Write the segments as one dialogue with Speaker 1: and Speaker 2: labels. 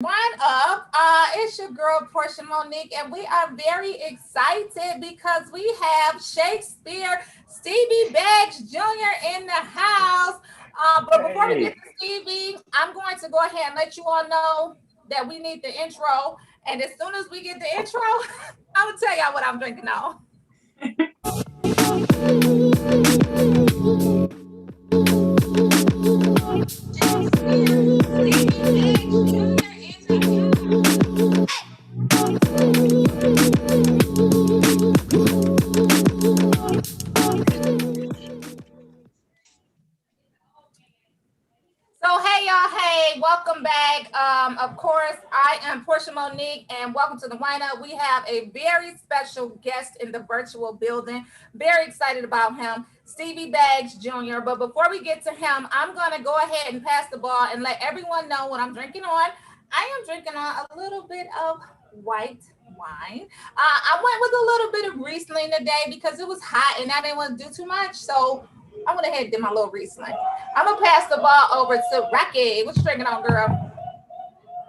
Speaker 1: Wine up. It's your girl Portia Monique, and we are very excited because we have Shakespeare Stevie Beggs Jr. in the house. But before we get
Speaker 2: Hey,
Speaker 1: to Stevie, I'm going to go ahead and let you all know that we need the intro. And as soon as we get the intro, I'm gonna tell y'all what I'm drinking on. Shakespeare Stevie Beggs Jr. in the So hey y'all, hey, welcome back. Of course, I am Portia Monique, and welcome to the Wine Up. We have a very special guest in the virtual building. Very excited about him, Stevie Beggs Jr. But before we get to him, I'm gonna go ahead and pass the ball and let everyone know what I'm drinking on. I am drinking on a little bit of white wine. I went with a little bit of Riesling today because it was hot and I didn't want to do too much. So I went ahead and did my little Riesling. I'm gonna pass the ball over to Rocki. What you drinking on, girl?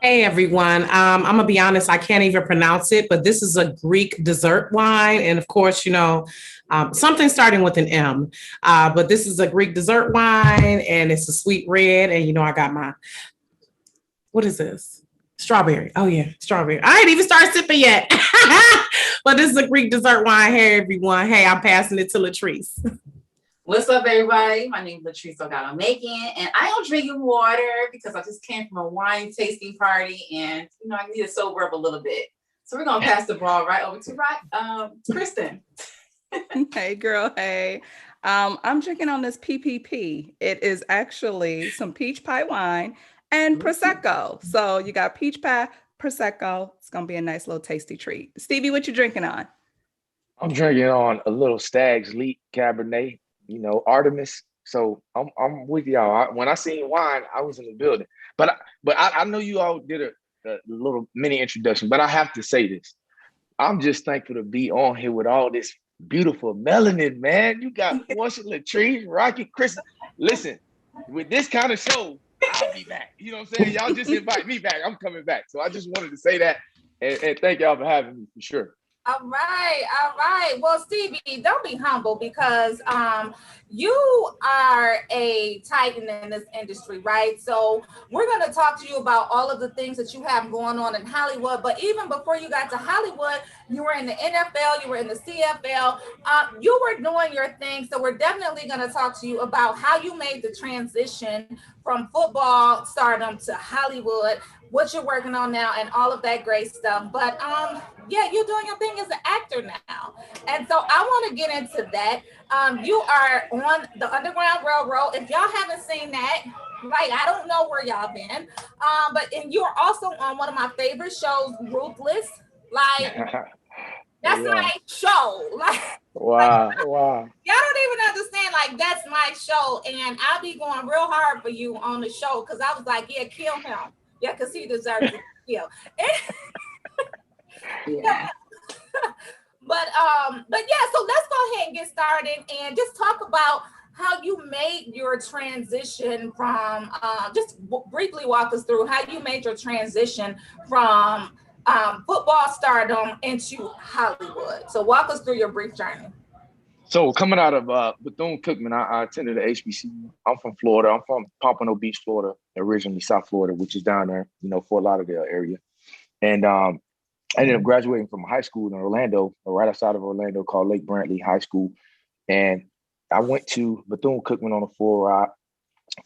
Speaker 3: Hey everyone. I'm gonna be honest, I can't even pronounce it, but this is a Greek dessert wine. And of course, something starting with an M. But this is a Greek dessert wine and it's a sweet red. And I got what is this? Strawberry. Oh yeah, strawberry. I ain't even started sipping yet. But this is a Greek dessert wine. Hey everyone. Hey, I'm passing it to Latrice.
Speaker 4: What's up, everybody? My name is Latrice Ogata Macon, and I am drinking water because I just came from a wine tasting party, and I need to sober up a little bit. So we're gonna pass the ball right over to Kristen.
Speaker 5: Hey, girl. Hey. I'm drinking on this PPP. It is actually some peach pie wine and Prosecco. So you got peach pie, Prosecco. It's going to be a nice little tasty treat. Stevie, what you drinking on?
Speaker 2: I'm drinking on a little Stag's Leap Cabernet, Artemis. So I'm with y'all. When I seen wine, I was in the building. But I know you all did a little mini introduction, but I have to say this. I'm just thankful to be on here with all this beautiful melanin, man. You got Portia, Latrice, Rocki, Chris. Listen, with this kind of show, I'll be back. You know what I'm saying? Y'all just invite me back. I'm coming back. So I just wanted to say that and thank y'all for having me for sure.
Speaker 1: All right, all right. Well, Stevie, don't be humble because you are a titan in this industry, right? So we're going to talk to you about all of the things that you have going on in Hollywood. But even before you got to Hollywood, you were in the NFL, you were in the CFL, you were doing your thing. So we're definitely going to talk to you about how you made the transition from football stardom to Hollywood, what you're working on now, and all of that great stuff. But yeah, you're doing your thing as an actor now. And so I want to get into that. You are on the Underground Railroad. If y'all haven't seen that, right, I don't know where y'all been. And you're also on one of my favorite shows, Ruthless. Like, that's
Speaker 2: Yeah.
Speaker 1: my show. Like
Speaker 2: Wow.
Speaker 1: y'all don't even understand. Like, that's my show. And I'll be going real hard for you on the show because I was like, yeah, kill him. Yeah, because he deserves to kill.
Speaker 4: Yeah.
Speaker 1: But yeah, so let's go ahead and get started and just talk about how you made your transition from briefly walk us through how you made your transition from football stardom into Hollywood. So walk us through your brief journey.
Speaker 2: So coming out of Bethune-Cookman, I attended the HBCU. I'm from Florida. I'm from Pompano Beach, Florida, originally South Florida, which is down there, Fort Lauderdale area. And I ended up graduating from high school in Orlando, or right outside of Orlando, called Lake Brantley High School. And I went to Bethune-Cookman on a full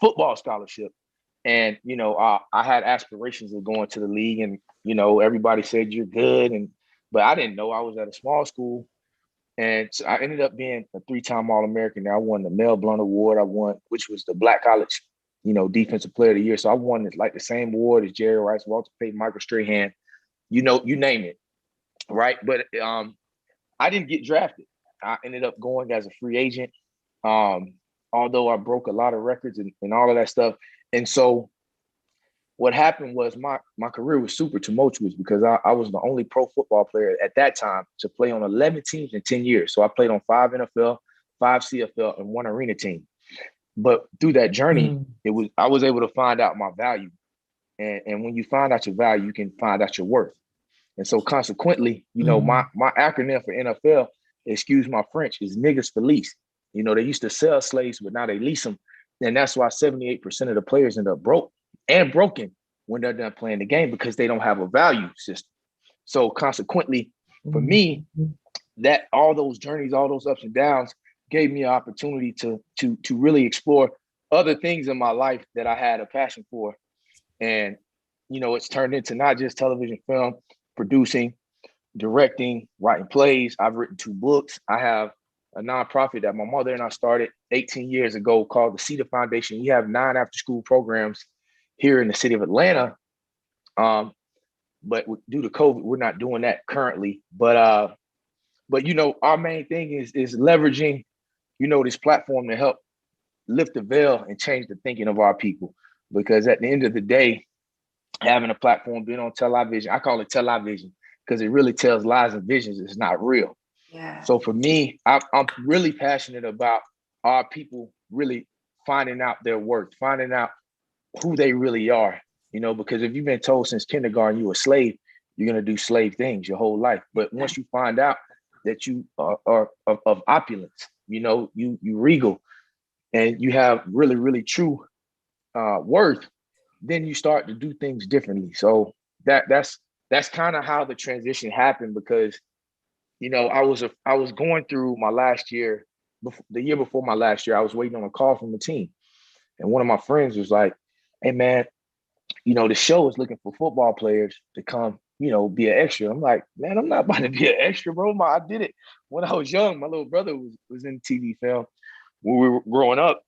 Speaker 2: football scholarship. And, I had aspirations of going to the league, and, everybody said you're good. But I didn't know I was at a small school. And so I ended up being a 3-time All-American. I won the Mel Blount Award. Which was the Black College, Defensive Player of the Year. So I won like the same award as Jerry Rice, Walter Payton, Michael Strahan, you name it, right? But I didn't get drafted. I ended up going as a free agent, although I broke a lot of records and all of that stuff. And so what happened was my career was super tumultuous because I was the only pro football player at that time to play on 11 teams in 10 years. So I played on 5 NFL, 5 CFL, and 1 arena team. But through that journey, I was able to find out my value. And when you find out your value, you can find out your worth. And so consequently, you know, my acronym for NFL, excuse my French, is niggas for lease. You know, they used to sell slaves, but now they lease them. And that's why 78% of the players end up broke and broken when they're done playing the game, because they don't have a value system. So consequently, for me, that all those journeys, all those ups and downs gave me an opportunity to really explore other things in my life that I had a passion for. And, you know, it's turned into not just television, film, producing, directing, writing plays. I've written 2 books. I have a nonprofit that my mother and I started 18 years ago called the Cedar Foundation. We have 9 after-school programs here in the city of Atlanta. But due to COVID, we're not doing that currently. But you know, our main thing is leveraging, you know, this platform to help lift the veil and change the thinking of our people. Because at the end of the day, having a platform, being on television, I call it television because it really tells lies and visions. It's not real.
Speaker 4: Yeah.
Speaker 2: So for me, I'm really passionate about our people really finding out their worth, finding out who they really are, you know, because if you've been told since kindergarten you're a slave, you're going to do slave things your whole life. But once you find out that you are of opulence, you know, you regal, and you have really, really true worth, then you start to do things differently. So that's kind of how the transition happened, because, you know, I was going through my last year, the year before my last year, I was waiting on a call from the team. And one of my friends was like, hey man, you know, the show is looking for football players to come, you know, be an extra. I'm like, man, I'm not about to be an extra, bro. I did it when I was young. My little brother was in TV film when we were growing up.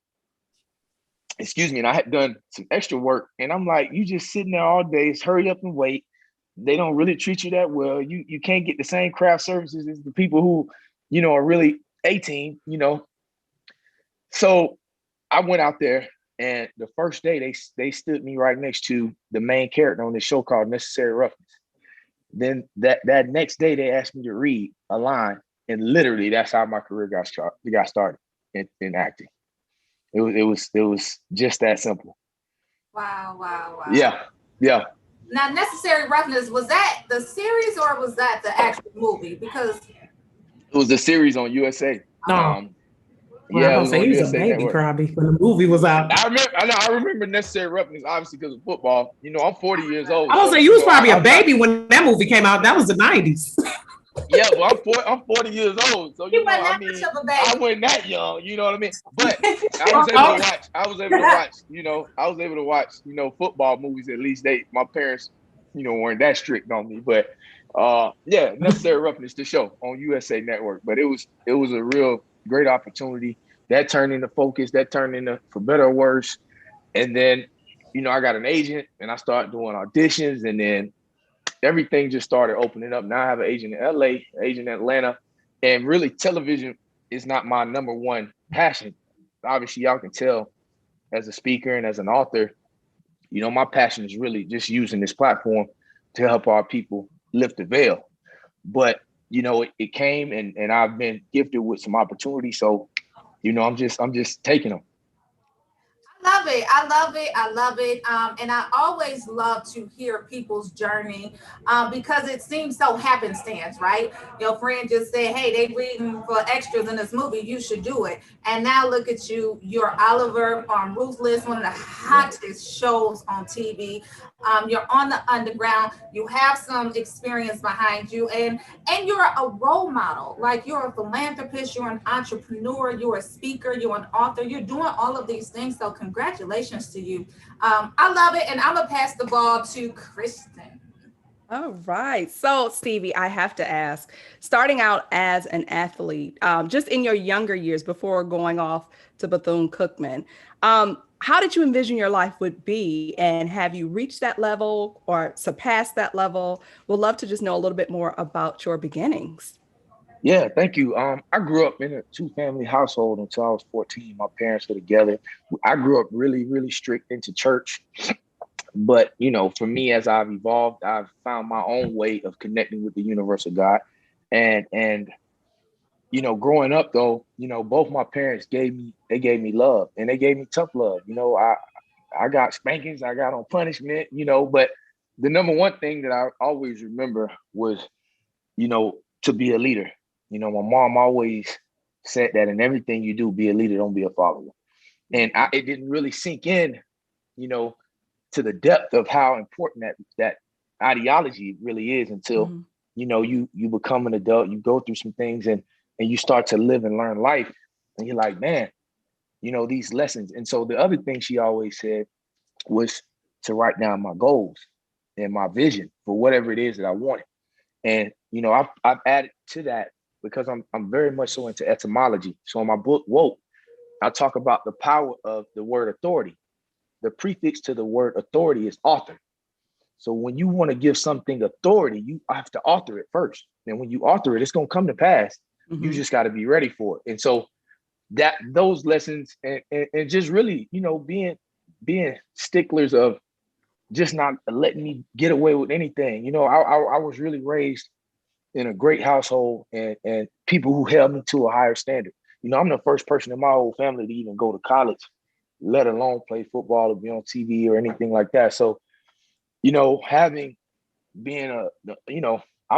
Speaker 2: Excuse me, and I had done some extra work. And I'm like, you just sitting there all day, it's hurry up and wait. They don't really treat you that well. You can't get the same craft services as the people who, you know, are really 18, you know. So I went out there, and the first day they stood me right next to the main character on this show called Necessary Roughness. Then that next day they asked me to read a line, and literally that's how my career got started in acting. It was just that simple.
Speaker 1: Wow.
Speaker 2: Yeah.
Speaker 1: Now, Necessary Roughness, was that the series or was that the actual movie? Because
Speaker 2: it was a series on USA.
Speaker 3: No.
Speaker 2: Yeah,
Speaker 3: I was saying he was a baby
Speaker 2: Network.
Speaker 3: probably when the movie was out.
Speaker 2: I remember Necessary Roughness, obviously because of football. You know, I'm 40 years old.
Speaker 3: I was saying you was probably a baby when that movie came out. That was the 90s.
Speaker 2: Yeah, but I'm 40 years old, so you know, I mean,
Speaker 1: much of a baby.
Speaker 2: I wasn't that young, you know what I mean? But I was able to watch. I was able to watch, you know, football movies. At least my parents, you know, weren't that strict on me. But yeah, Necessary Roughness, the show on USA Network. But it was a real great opportunity that turned into focus. That turned into For Better or Worse. And then, you know, I got an agent and I started doing auditions, and then everything just started opening up. Now I have an agent in LA, an agent in Atlanta, and really television is not my number one passion. Obviously, y'all can tell as a speaker and as an author, you know, my passion is really just using this platform to help our people lift the veil. But, you know, it came and I've been gifted with some opportunities. So, you know, I'm just taking them.
Speaker 1: I love it. And I always love to hear people's journey because it seems so happenstance, right? Your friend just said, hey, they reading for extras in this movie, you should do it. And now look at you, you're Oliver on Ruthless, one of the hottest shows on TV. You're on the underground, you have some experience behind you, and you're a role model. Like, you're a philanthropist, you're an entrepreneur, you're a speaker, you're an author, you're doing all of these things. So congratulations to you. I love it. And I'm gonna pass the ball to Kristen.
Speaker 5: All right. So, Stevie, I have to ask, starting out as an athlete, just in your younger years before going off to Bethune-Cookman, how did you envision your life would be? And have you reached that level or surpassed that level? We'd love to just know a little bit more about your beginnings.
Speaker 2: Yeah, thank you. I grew up in a 2-family household until I was 14. My parents were together. I grew up really, really strict into church. But, you know, for me, as I've evolved, I've found my own way of connecting with the universal God. And you know, growing up though, you know, both my parents gave me love, and they gave me tough love. You know, I got spankings, I got on punishment, but the number one thing that I always remember was, to be a leader. My mom always said that in everything you do, be a leader, don't be a follower. And it didn't really sink in, to the depth of how important that ideology really is until, you become an adult, you go through some things and you start to live and learn life. And you're like, man, these lessons. And so the other thing she always said was to write down my goals and my vision for whatever it is that I wanted. And, I've added to that because I'm very much so into etymology. So in my book, Woke, I talk about the power of the word authority. The prefix to the word authority is author. So when you want to give something authority, you have to author it first. And when you author it, it's going to come to pass. You just got to be ready for it. And so those lessons and just really, being sticklers of just not letting me get away with anything. I was really raised in a great household and people who held me to a higher standard. I'm the first person in my whole family to even go to college, let alone play football or be on TV or anything like that. So, I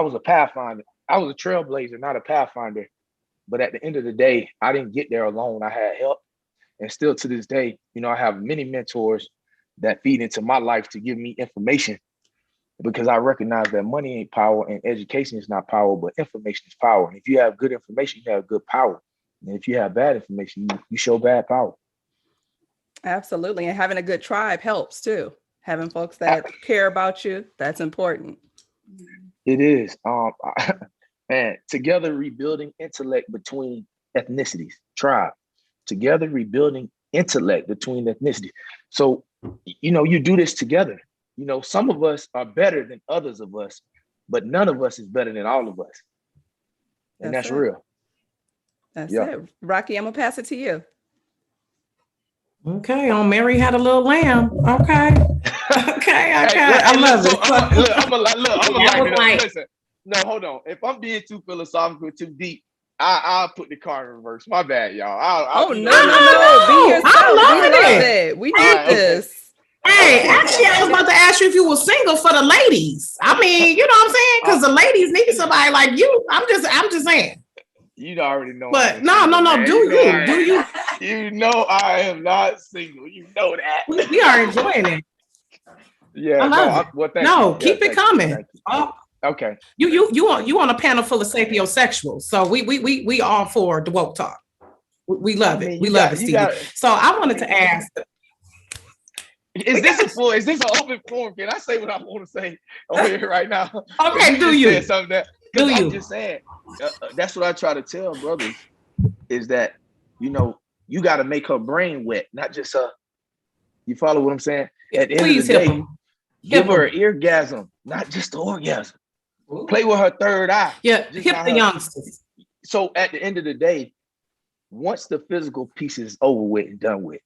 Speaker 2: was a pathfinder. I was a trailblazer, not a pathfinder. But at the end of the day, I didn't get there alone. I had help. And still to this day, I have many mentors that feed into my life to give me information because I recognize that money ain't power and education is not power, but information is power. And if you have good information, you have good power. And if you have bad information, you show bad power.
Speaker 5: Absolutely. And having a good tribe helps too. Having folks that care about you, that's important.
Speaker 2: It is. Man, together rebuilding intellect between ethnicities, tribe. Together rebuilding intellect between ethnicities. So, you do this together. Some of us are better than others of us, but none of us is better than all of us. And that's real.
Speaker 5: That's it. Rocki, I'm gonna pass it to you.
Speaker 3: Okay, on Mary Had a Little Lamb. Okay. I love it.
Speaker 2: I'm gonna listen. No, hold on. If I'm being too philosophical, too deep, I'll put the car in reverse. My bad, y'all.
Speaker 5: No. Be yourself. I love it. We need this.
Speaker 3: Hey, actually, I was about to ask you if you were single for the ladies. I mean, you know what I'm saying? Because the ladies need somebody like you. I'm just saying.
Speaker 2: You already know.
Speaker 3: But no. Do you?
Speaker 2: You know I am not single. You know that.
Speaker 3: We are enjoying it.
Speaker 2: Yeah.
Speaker 3: I love it. Keep it coming.
Speaker 2: Okay.
Speaker 3: You on a panel full of sapiosexuals. So we all for the woke talk. We love it. We love it, Stevie. So I wanted to ask.
Speaker 2: Is this an open forum? Can I say what I want to say over here right now?
Speaker 3: Okay, do you?
Speaker 2: I'm just saying, that's what I try to tell brothers, is that, you got to make her brain wet, not just her. You follow what I'm saying? At the end of the day, give her an eargasm, not just the orgasm. Ooh. Play with her third eye.
Speaker 3: Yeah, hip the youngsters.
Speaker 2: So at the end of the day, once the physical piece is over with and done with,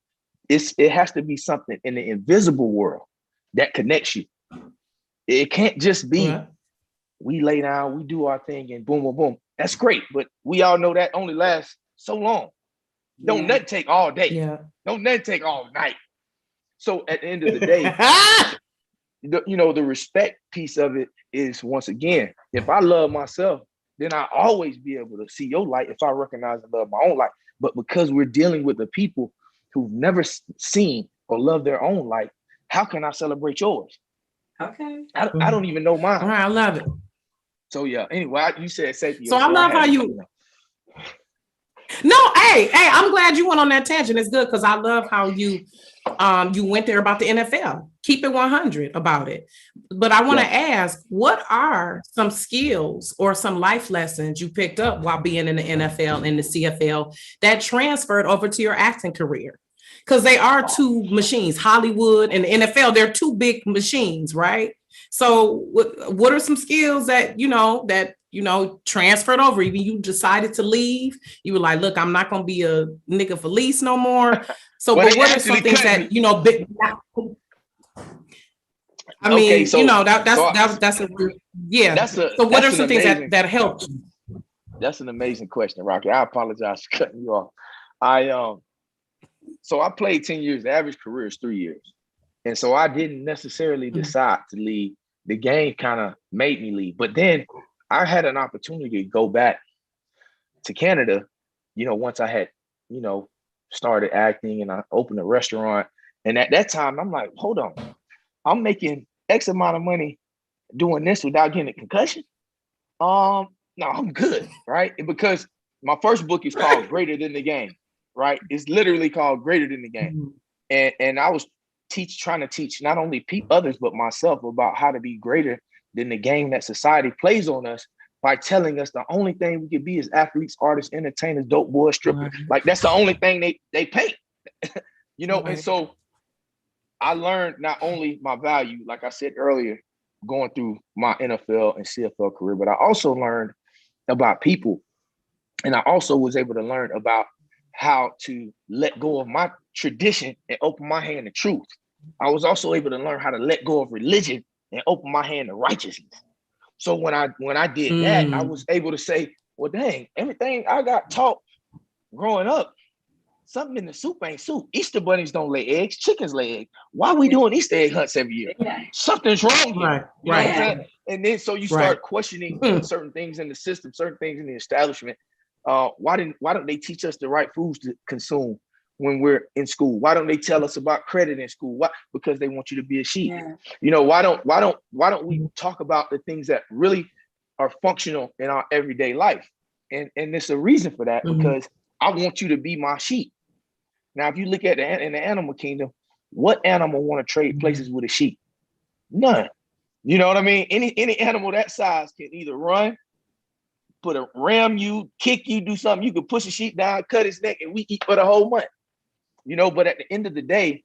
Speaker 2: it has to be something in the invisible world that connects you. It can't just be we lay down, we do our thing, and boom, boom, boom. That's great, but we all know that only lasts so long. Don't nothing take all day. Yeah. Don't nothing take all night. So at the end of the day, the respect piece of it is, once again, if I love myself, then I always be able to see your light if I recognize and love my own light. But because we're dealing with the people who've never seen or loved their own light, how can I celebrate yours?
Speaker 4: Okay.
Speaker 2: I don't even know mine.
Speaker 3: All right, I love it.
Speaker 2: So yeah, anyway, you said safety.
Speaker 3: So I love how you... No, hey, I'm glad you went on that tangent. It's good because I love how you went there about the NFL. Keep it 100 about it. But I want to ask, what are some skills or some life lessons you picked up while being in the NFL and the CFL that transferred over to your acting career? Because they are two machines, Hollywood and the NFL, they're two big machines, right? So what are some skills that, transferred over? Even you decided to leave. You were like, look, I'm not going to be a nigga for lease no more. So but what are some things that, big, I mean, okay, so, that's a real, yeah. So what are some things that helped you?
Speaker 2: That's an amazing question, Rocki. I apologize for cutting you off. So I played 10 years. The average career is 3 years. And so I didn't necessarily decide to leave. The game kind of made me leave. But then I had an opportunity to go back to Canada, once I had, started acting and I opened a restaurant. And at that time, I'm like, hold on, I'm making X amount of money doing this without getting a concussion. No, I'm good, right? Because my first book is called Greater Than the Game, right? It's literally called Greater Than the Game. And I was trying to teach not only others, but myself about how to be greater than the game that society plays on us by telling us the only thing we can be is athletes, artists, entertainers, dope boys, strippers.
Speaker 3: Right.
Speaker 2: Like that's the only thing they paint,
Speaker 3: Right.
Speaker 2: And so I learned not only my value, like I said earlier, going through my NFL and CFL career, but I also learned about people. And I also was able to learn about how to let go of my tradition and open my hand to truth. I was also able to learn how to let go of religion and open my hand to righteousness. So when I did that, I was able to say, well, dang, everything I got taught growing up, something in the soup ain't soup. Easter bunnies don't lay eggs, chickens lay eggs. Why are we doing Easter egg hunts every year? Something's wrong here.
Speaker 3: Right.
Speaker 2: You know what I'm saying? And then so you start questioning certain things in the system, certain things in the establishment. Why don't they teach us the right foods to consume when we're in school? Why don't they tell us about credit in school? Why? Because they want you to be a sheep. Yeah. Why don't we talk about the things that really are functional in our everyday life? And there's a reason for that, because I want you to be my sheep. Now, if you look at in the animal kingdom, what animal want to trade places with a sheep? None. You know what I mean? Any animal that size can either run, ram you, kick you, do something. You could push a sheep down, cut its neck, and we eat for the whole month. But at the end of the day,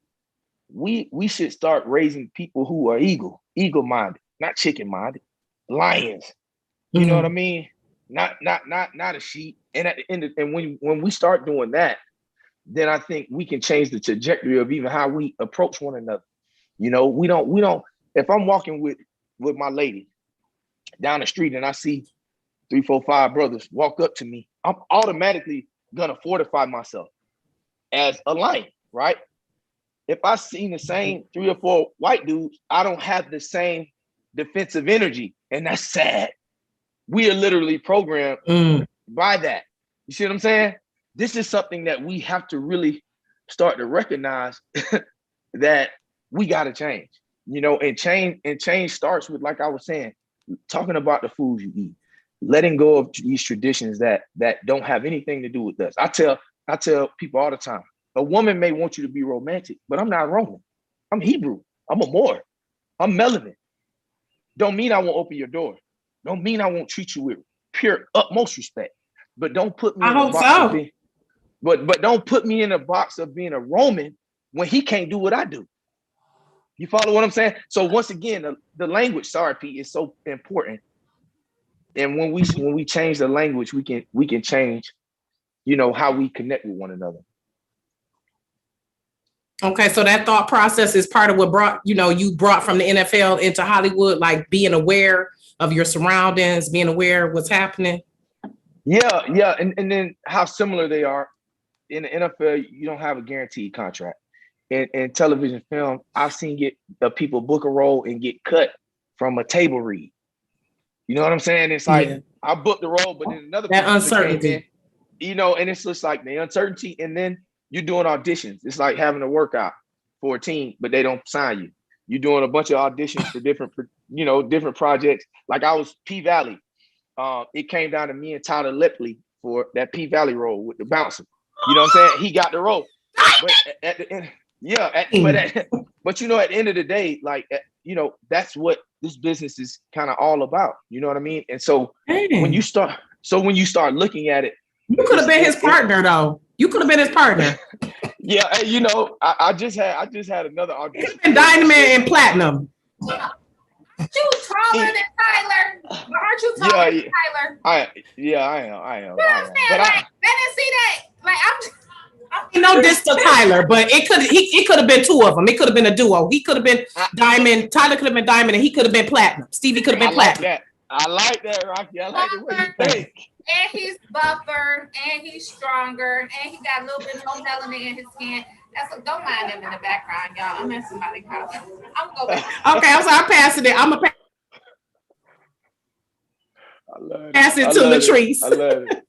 Speaker 2: we should start raising people who are eagle-minded, not chicken-minded, lions. You know what I mean? Not a sheep. And at the end of, and when we start doing that, then I think we can change the trajectory of even how we approach one another. We don't. If I'm walking with my lady down the street and I see 3, 4, 5 brothers walk up to me, I'm automatically gonna fortify myself as a lion, right? If I see the same 3 or 4 white dudes, I don't have the same defensive energy, and that's sad. We are literally programmed by that. You see what I'm saying? This is something that we have to really start to recognize that we got to change, and change starts with, like I was saying, talking about the foods you eat, letting go of these traditions that don't have anything to do with us. I tell people all the time, a woman may want you to be romantic, but I'm not Roman. I'm Hebrew. I'm a Moor. I'm melanin. Don't mean I won't open your door. Don't mean I won't treat you with pure utmost respect. But don't put me in a box of being, but don't put me in a box of being a Roman when he can't do what I do. You follow what I'm saying? So once again, the language, sorry, Pete, is so important. And when we change the language, we can change, how we connect with one another.
Speaker 3: Okay, so that thought process is part of what you brought from the NFL into Hollywood, like being aware of your surroundings, being aware of what's happening.
Speaker 2: Yeah, and then how similar they are. In the NFL, you don't have a guaranteed contract. In television film, I've seen people book a role and get cut from a table read. You know what I'm saying? It's like I booked the role, but then another
Speaker 3: that uncertainty,
Speaker 2: and it's just like the uncertainty, and then you're doing auditions. It's like having a workout for a team, but they don't sign you. You're doing a bunch of auditions for different projects. Like I was P-Valley. It came down to me and Tyler Lepley for that P-Valley role with the bouncer. You know what I'm saying? He got the role. But at the end, at the end of the day, like, that's what this business is kind of all about. You know what I mean? And so when you start looking at it,
Speaker 3: you could have been his partner, though. You could have been his partner.
Speaker 2: Yeah, I just had another audition.
Speaker 3: And Diamond and Platinum.
Speaker 1: Aren't you taller than Tyler? Or aren't you taller than Tyler?
Speaker 2: I am.
Speaker 1: You know what I'm saying? Like, I didn't see that. Like,
Speaker 3: no diss to Tyler, but it could have been 2 of them. It could have been a duo. He could have been Diamond. Tyler could have been Diamond, and he could have been Platinum. Stevie could have been Platinum.
Speaker 2: I like that, Rocki. I like the way you think.
Speaker 1: And he's buffer, and he's stronger, and he got a little bit more melanin in his skin. Don't mind them in the background, y'all. I'm at somebody's house. I'm gonna go back.
Speaker 3: Okay, I'm sorry. I'm passing it. I'm gonna pass it to Latrice.
Speaker 2: I love it.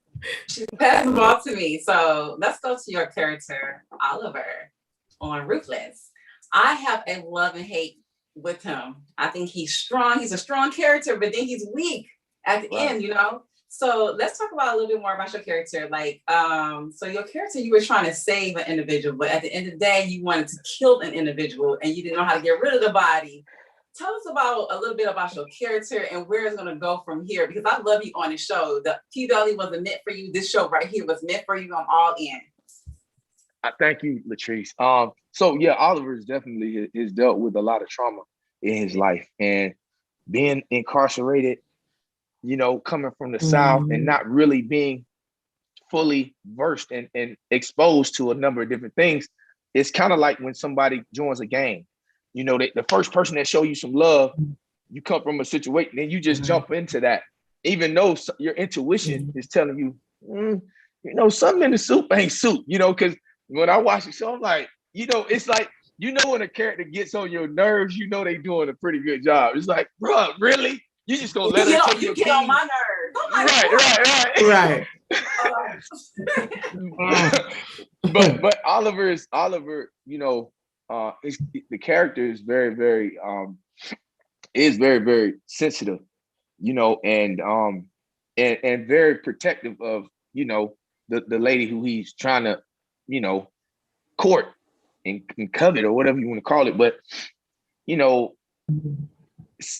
Speaker 4: She passed the ball to me. So let's go to your character, Oliver, on Ruthless. I have a love and hate with him. I think he's strong. He's a strong character, but then he's weak at the end, you know? So let's talk about a little bit more about your character. Like, so your character, you were trying to save an individual, but at the end of the day, you wanted to kill an individual and you didn't know how to get rid of the body. Tell us about a little bit about your character and where it's going to go from here, because I love you on the show. The P-Valley wasn't meant for you. This show right here was meant for you. I'm all in.
Speaker 2: Thank you, Latrice. So yeah, Oliver definitely has dealt with a lot of trauma in his life, and being incarcerated, you know, coming from the South and not really being fully versed and exposed to a number of different things. It's kind of like when somebody joins a gang. You know, the first person that show you some love, you come from a situation, then you just jump into that, even though your intuition is telling you, you know, something in the soup ain't soup. You know, because when I watch the show, I'm like, you know, it's like, you know, when a character gets on your nerves, you know they doing a pretty good job. It's like, bro, really? You just gonna let her take
Speaker 4: you
Speaker 2: your
Speaker 4: get on my nerves. Oh
Speaker 2: right.
Speaker 3: Right.
Speaker 2: But Oliver, you know, the character is very, very very sensitive, you know, and very protective of, you know, the lady who he's trying to, you know, court and covet or whatever you want to call it. But, you know,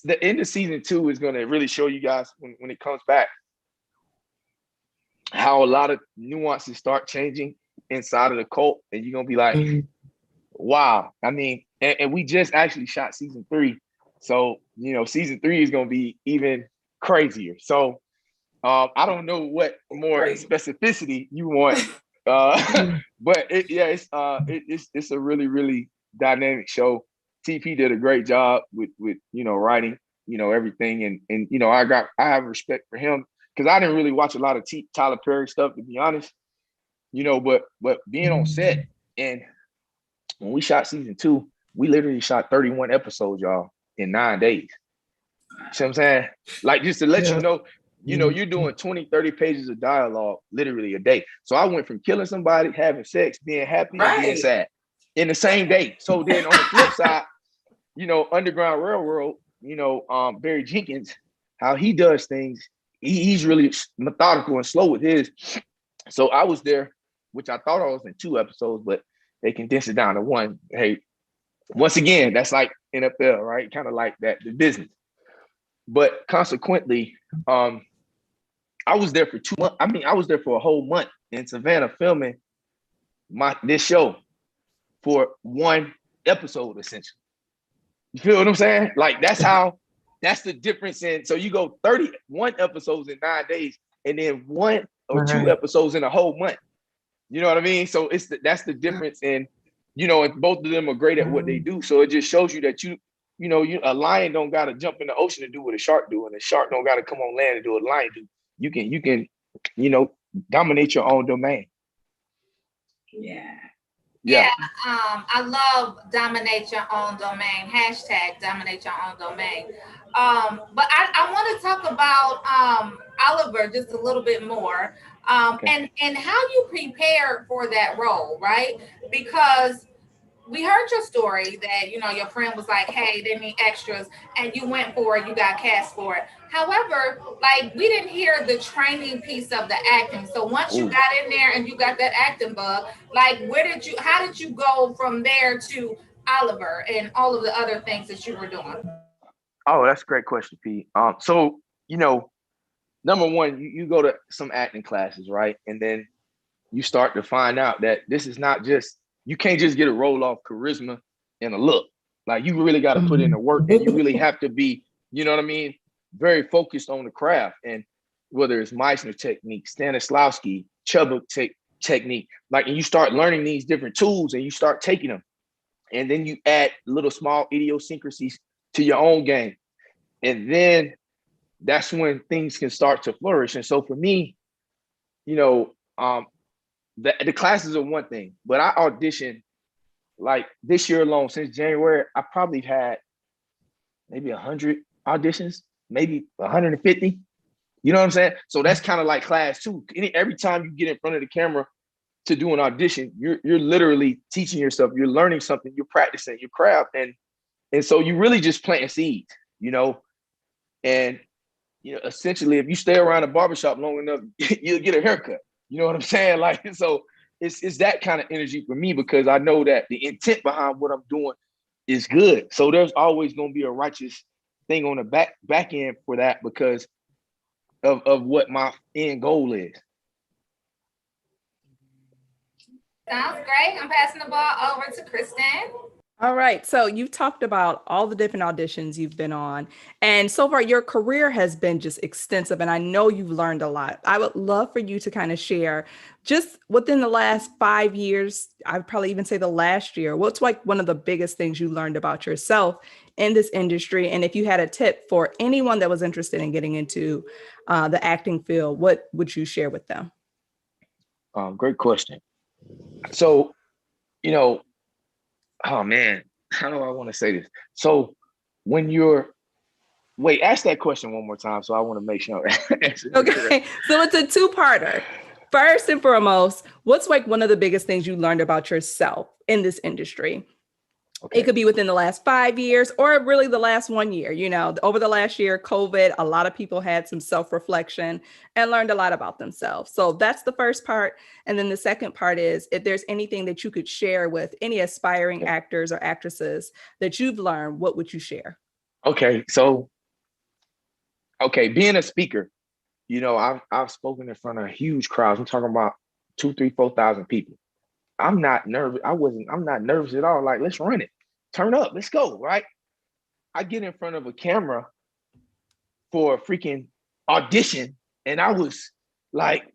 Speaker 2: the end of season 2 is going to really show you guys when it comes back how a lot of nuances start changing inside of the cult, and you're gonna be like, wow. I mean, and we just actually shot season 3, so you know, season 3 is gonna be even crazier. So I don't know what more specificity you want, but it's a really, really dynamic show. TP did a great job with you know, writing, you know, everything, and you know, I have respect for him because I didn't really watch a lot of Tyler Perry stuff, to be honest, you know, but being on set, and when we shot season 2, we literally shot 31 episodes, y'all, in 9 days. See what I'm saying? Like, just to let you know, you're doing 20, 30 pages of dialogue literally a day. So I went from killing somebody, having sex, being happy, and being sad in the same day. So then on the flip side, you know, Underground Railroad, you know, Barry Jenkins, how he does things, he's really methodical and slow with his. So I was there, which I thought I was in 2 episodes, but they condensed it down to 1. Hey, once again, that's like NFL, right? Kind of like that, the business. But consequently, I was there for 2 months. I mean, I was there for a whole month in Savannah filming this show for 1 episode, essentially. You feel what I'm saying? Like, that's the difference in, so you go 31 episodes in 9 days and then 1 or 2 episodes in a whole month. You know what I mean? So that's the difference in, you know, and both of them are great at what they do. So it just shows you that you know, a lion don't got to jump in the ocean to do what a shark do, and a shark don't got to come on land to do what a lion do. You can, you know, dominate your own domain.
Speaker 1: Yeah. I love dominate your own domain. # dominate your own domain. But I want to talk about Oliver just a little bit more. And how you prepared for that role, right? Because we heard your story that, you know, your friend was like, hey, they need extras, and you went for it, you got cast for it. However, like, we didn't hear the training piece of the acting. So once you got in there and you got that acting bug, like, how did you go from there to Oliver and all of the other things that you were doing?
Speaker 2: Oh, that's a great question, Pete. So, you know, number one, you go to some acting classes, right? And then you start to find out that this is not just, you can't just get a roll off charisma and a look. Like, you really got to put in the work, and you really have to be, you know what I mean, very focused on the craft. And whether it's Meissner technique, Stanislavski, Chubbuck technique, like, and you start learning these different tools and you start taking them. And then you add little small idiosyncrasies to your own game. And then that's when things can start to flourish. And so for me, you know, the classes are one thing, but I auditioned like this year alone, since January, I probably had maybe 100 auditions, maybe 150. You know what I'm saying? So that's kind of like class two. Every time you get in front of the camera to do an audition, you're literally teaching yourself, you're learning something, you're practicing your craft. And so you really just planting seeds, you know? And, you know, essentially, if you stay around a barbershop long enough, you'll get a haircut. You know what I'm saying? Like, so it's that kind of energy for me, because I know that the intent behind what I'm doing is good. So there's always going to be a righteous thing on the back end for that, because of what my end goal is.
Speaker 1: Sounds great. I'm passing the ball over to Kristen.
Speaker 5: All right. So you've talked about all the different auditions you've been on, and so far your career has been just extensive, and I know you've learned a lot. I would love for you to kind of share just within the last 5 years, I'd probably even say the last year, what's like one of the biggest things you learned about yourself in this industry? And if you had a tip for anyone that was interested in getting into the acting field, what would you share with them?
Speaker 2: Great question. So, you know, oh man, how do I want to say this? So when ask that question one more time. So I want to make sure.
Speaker 5: Okay, so it's a two-parter. First and foremost, what's like one of the biggest things you learned about yourself in this industry? Okay. It could be within the last 5 years or really the last 1 year. You know, over the last year, COVID, a lot of people had some self-reflection and learned a lot about themselves. So that's the first part. And then the second part is, if there's anything that you could share with any aspiring actors or actresses that you've learned, what would you share?
Speaker 2: Okay. So, being a speaker, you know, I've spoken in front of huge crowds. I'm talking about 2,000, 3,000, 4,000 people. I'm not nervous. I'm not nervous at all. Like, let's run it. Turn up. Let's go. Right. I get in front of a camera for a freaking audition, and I was like,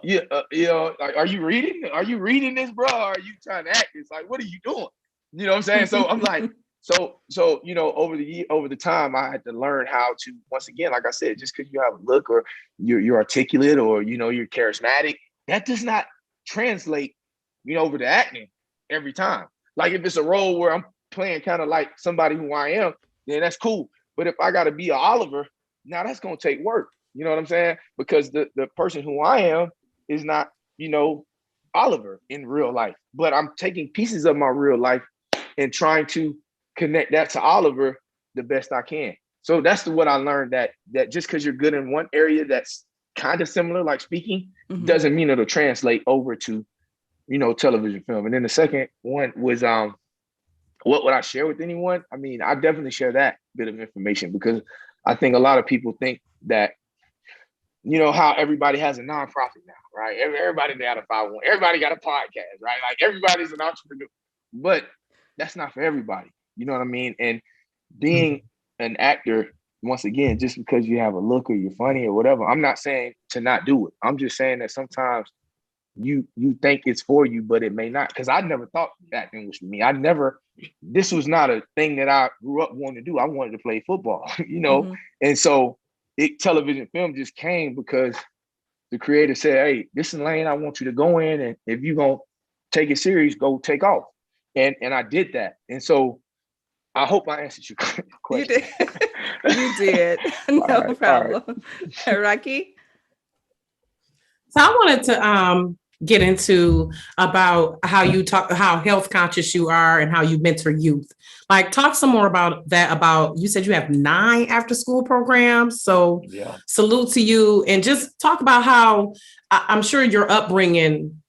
Speaker 2: you know, like, are you reading? Are you reading this, bro? Or are you trying to act? It's like, what are you doing? You know what I'm saying? So I'm like, so you know, over the time, I had to learn how to, once again, like I said, just because you have a look, or you're articulate, or you know, you're charismatic, that does not translate, you know, over to acting every time. Like, if it's a role where I'm playing kind of like somebody who I am, then that's cool. But if I got to be an Oliver, now that's gonna take work. You know what I'm saying? Because the person who I am is not, you know, Oliver in real life. But I'm taking pieces of my real life and trying to connect that to Oliver the best I can. So that's what I learned, that just because you're good in one area that's kind of similar, like speaking, doesn't mean it'll translate over to, you know, television, film. And then the second one was, what would I share with anyone? I mean, I definitely share that bit of information, because I think a lot of people think that, you know, how everybody has a nonprofit now, right? Everybody got a 501, everybody got a podcast, right? Like, everybody's an entrepreneur, but that's not for everybody. You know what I mean? And being an actor, once again, just because you have a look or you're funny or whatever, I'm not saying to not do it. I'm just saying that sometimes you think it's for you, but it may not. Because I never thought acting was for me. This was not a thing that I grew up wanting to do. I wanted to play football, you know? And so television film just came because the creator said, hey, this is the lane I want you to go in. And if you're going to take it serious, go take off. And I did that. And so I hope I answered your question.
Speaker 5: You did. You did. No problem. Rocki?
Speaker 3: So I wanted to get into about how health conscious you are and how you mentor youth. Like, talk some more about that. You said you have 9 after school programs. So salute to you, and just talk about how I'm sure your upbringing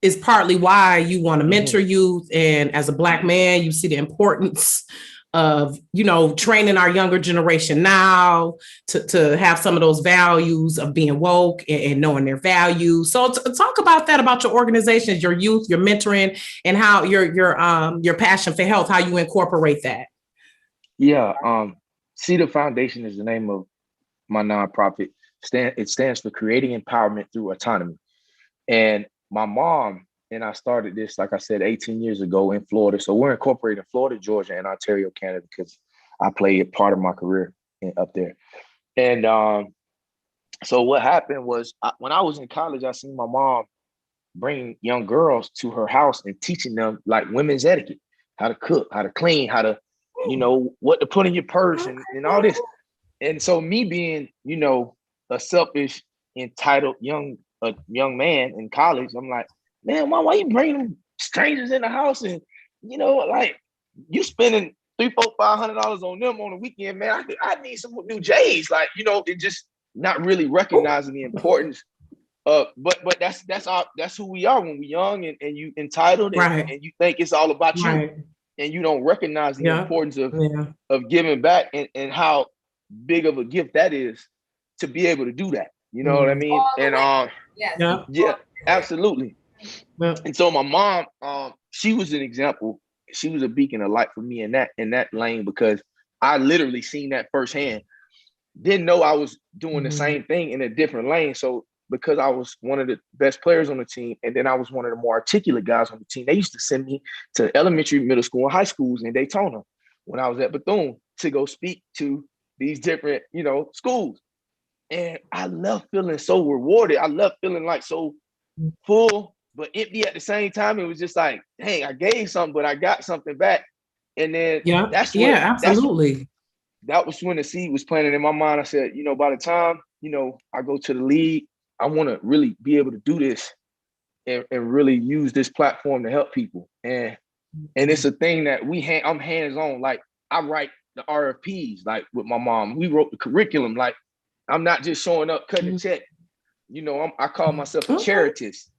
Speaker 3: is partly why you want to mentor youth. And as a Black man, you see the importance of, you know, training our younger generation now to have some of those values of being woke and knowing their values. So talk about that, about your organizations, your youth, your mentoring, and how your passion for health, how you incorporate that.
Speaker 2: Yeah. CEDA Foundation is the name of my nonprofit. It stands for Creating Empowerment Through Autonomy. And my mom and I started this, like I said, 18 years ago in Florida. So we're incorporated in Florida, Georgia, and Ontario, Canada, because I played part of my career up there. And so what happened was, when I was in college, I seen my mom bringing young girls to her house and teaching them like women's etiquette, how to cook, how to clean, how to, what to put in your purse and all this. And so me being, a selfish, entitled young man in college, I'm like, man, why you bringing strangers in the house and, like you spending $300-$500 on them on the weekend, man. I need some new J's, like, it just not really recognizing the importance of, but that's who we are when we're young and you entitled and you think it's all about you and you don't recognize the importance of giving back and how big of a gift that is to be able to do that. You know what I mean? And yeah, absolutely. And so my mom, she was an example. She was a beacon of light for me in that lane because I literally seen that firsthand. Didn't know I was doing the same thing in a different lane. So because I was one of the best players on the team, and then I was one of the more articulate guys on the team, they used to send me to elementary, middle school, and high schools in Daytona when I was at Bethune to go speak to these different, schools. And I love feeling so rewarded. I love feeling like so full, but empty at the same time. It was just like, hey, I gave something, but I got something back. And then
Speaker 3: absolutely.
Speaker 2: That was when the seed was planted in my mind. I said, by the time, I go to the league, I want to really be able to do this and really use this platform to help people. And it's a thing that I'm hands-on. Like I write the RFPs, like with my mom. We wrote the curriculum. Like I'm not just showing up, cutting a check. I call myself a charitist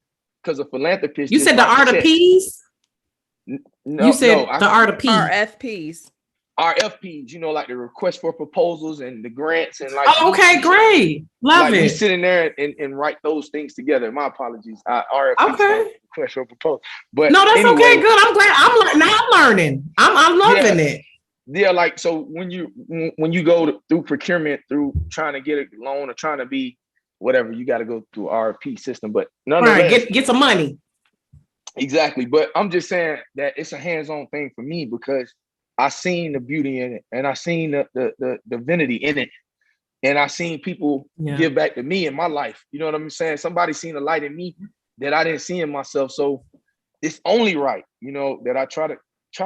Speaker 2: because a philanthropist.
Speaker 3: You said the art of peas?
Speaker 2: No,
Speaker 3: you said the art of peas.
Speaker 5: RFPs.
Speaker 2: RFPs, like the request for proposals and the grants and like.
Speaker 3: Oh, okay, great. Love it.
Speaker 2: We sit in there and write those things together. My apologies. RFPs,
Speaker 3: okay.
Speaker 2: Request for proposal. But
Speaker 3: no, that's
Speaker 2: anyway,
Speaker 3: okay. Good. I'm glad. I'm learning. I'm loving it.
Speaker 2: Yeah, like so when you go through procurement, through trying to get a loan or trying to be whatever, you got to go through RFP system. But nonetheless,
Speaker 3: get some money.
Speaker 2: Exactly. But I'm just saying that it's a hands-on thing for me because I seen the beauty in it and I seen the divinity in it. And I seen people give back to me in my life. You know what I'm saying? Somebody seen a light in me that I didn't see in myself. So it's only right, that I try to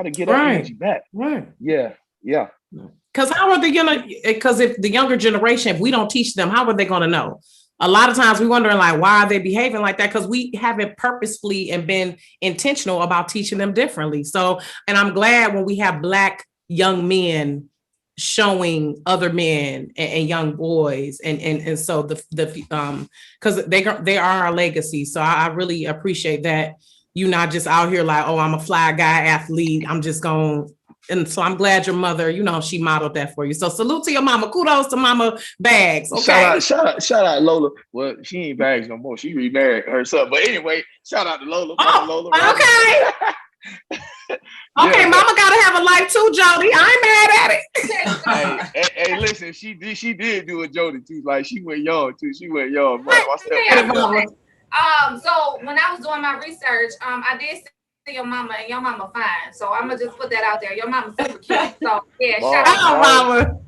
Speaker 2: get that energy back.
Speaker 3: Right.
Speaker 2: Yeah.
Speaker 3: Because how are they gonna? Because if the younger generation, if we don't teach them, how are they gonna know? A lot of times we're wondering like, why are they behaving like that? Because we haven't purposefully and been intentional about teaching them differently. So, and I'm glad when we have Black young men showing other men and young boys, and so because they are our legacy. So I really appreciate that you're not just out here like, oh, I'm a fly guy athlete. I'm just going. And so I'm glad your mother, she modeled that for you. So salute to your mama. Kudos to Mama Bags. Okay.
Speaker 2: Shout out Lola. Well, she ain't Bags no more. She remarried herself. But anyway, shout out to Lola. Lola.
Speaker 3: Okay. Okay, Mama gotta have a life too, Jody. I ain't
Speaker 2: mad at it. hey, listen, she did do a Jody too. Like she went young too. She went young.
Speaker 1: So when I was doing my research, I did see your mama, and your mama fine. So I'm gonna just put that out there. Your mama's super cute. So yeah, shout out
Speaker 3: Mama.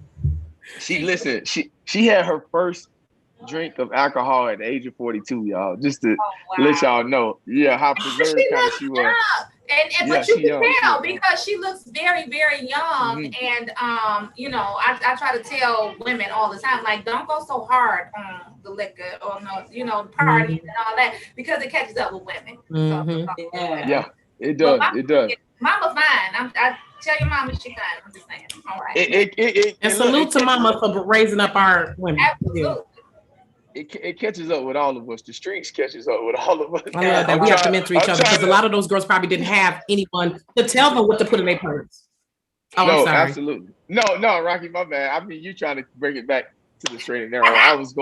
Speaker 2: She had her first drink of alcohol at the age of 42, y'all. Just to let y'all know, how preserved kind of she was.
Speaker 1: And but you can tell because she looks very, very young. And I try to tell women all the time, like, don't go so hard on the liquor or partying and all that because it catches up with women.
Speaker 2: So, it does. It does.
Speaker 1: Mama fine. I tell your mama she fine. I'm just saying. All right.
Speaker 3: And salute to Mama for raising up our women.
Speaker 1: Absolutely.
Speaker 2: It catches up with all of us. The streets catches up with all of us.
Speaker 3: I love that we have to mentor each other because a lot of those girls probably didn't have anyone to tell them what to put in their purse. Oh,
Speaker 2: no,
Speaker 3: I'm sorry.
Speaker 2: Absolutely. No, Rocki, my bad. I mean, you trying to bring it back to the straight and narrow. I was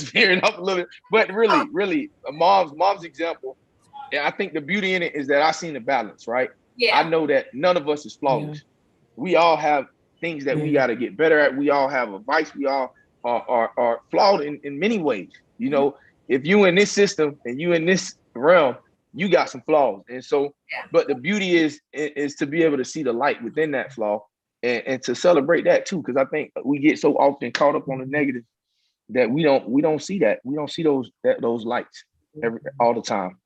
Speaker 2: veering up a little bit, but really, mom's example. And I think the beauty in it is that I seen the balance, right?
Speaker 1: Yeah.
Speaker 2: I know that none of us is flawless. Yeah. We all have things that we got to get better at. We all have a vice. We all are flawed in many ways. If you in this system and you in this realm, you got some flaws. And so, but the beauty is to be able to see the light within that flaw and to celebrate that too. Because I think we get so often caught up on the negative that we don't see that. We don't see those lights all the time.